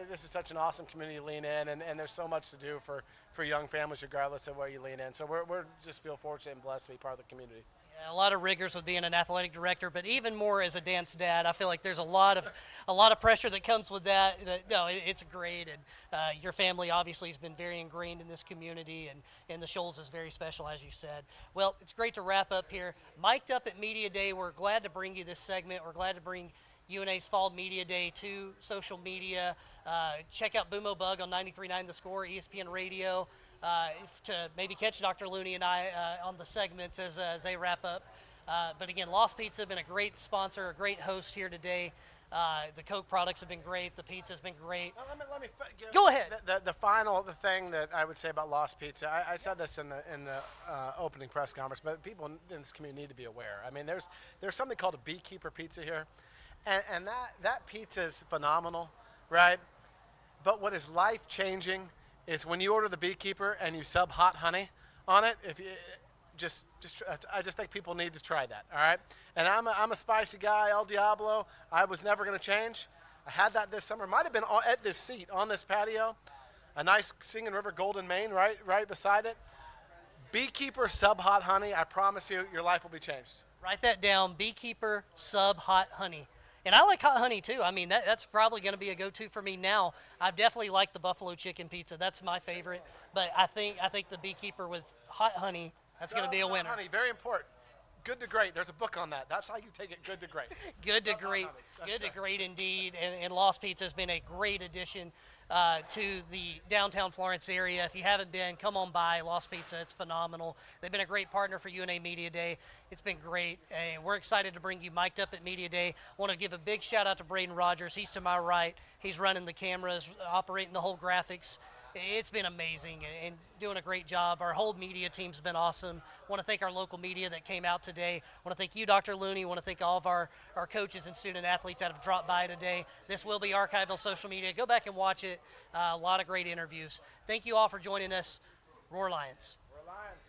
This is such an awesome community to lean in, and there's so much to do for young families regardless of where you lean in. So we're just feel fortunate and blessed to be part of the community. A lot of rigors with being an athletic director, but even more as a dance dad. I feel like there's a lot of pressure that comes with that. No, it's great, and your family obviously has been very ingrained in this community, and the Shoals is very special, as you said. Well, it's great to wrap up here. Mic'd Up at Media Day, we're glad to bring you this segment. We're glad to bring UNA's Fall Media Day to social media. Check out Boomo Bug on 93.9 The Score, ESPN Radio. To maybe catch Dr. Looney and I on the segments as they wrap up. But again, Lost Pizza have been a great sponsor, a great host here today. The Coke products have been great. The pizza's been great. Let me go ahead. The thing that I would say about Lost Pizza, I said this in the opening press conference, but people in this community need to be aware. I mean, there's something called a beekeeper pizza here, and that pizza is phenomenal, right? But what is life changing is when you order the beekeeper and you sub hot honey on it. If you I just think people need to try that. All right. And I'm a spicy guy, El Diablo. I was never going to change. I had that this summer. Might have been at this seat on this patio. A nice Singing River Golden Maine right beside it. Beekeeper sub hot honey. I promise you, your life will be changed. Write that down. Beekeeper sub hot honey. And I like hot honey too. I mean, that's probably going to be a go-to for me now. I definitely like the buffalo chicken pizza. That's my favorite. But I think the Beekeeper with hot honey, that's going to be a winner. Honey, very important. Good to great. There's a book on that. That's how you take it. Good to great. Good to great. Good to great indeed. And Lost Pizza has been a great addition to the downtown Florence area. If you haven't been, come on by Lost Pizza. It's phenomenal. They've been a great partner for UNA Media Day. It's been great. And we're excited to bring you Mic'd Up at Media Day. I want to give a big shout out to Braden Rogers. He's to my right. He's running the cameras, operating the whole graphics. It's been amazing and doing a great job. Our whole media team's been awesome. I want to thank our local media that came out today. I want to thank you, Dr. Looney. I want to thank all of our coaches and student athletes that have dropped by today. This will be archived on social media. Go back and watch it. A lot of great interviews. Thank you all for joining us. Roar Lions. Roar Lions.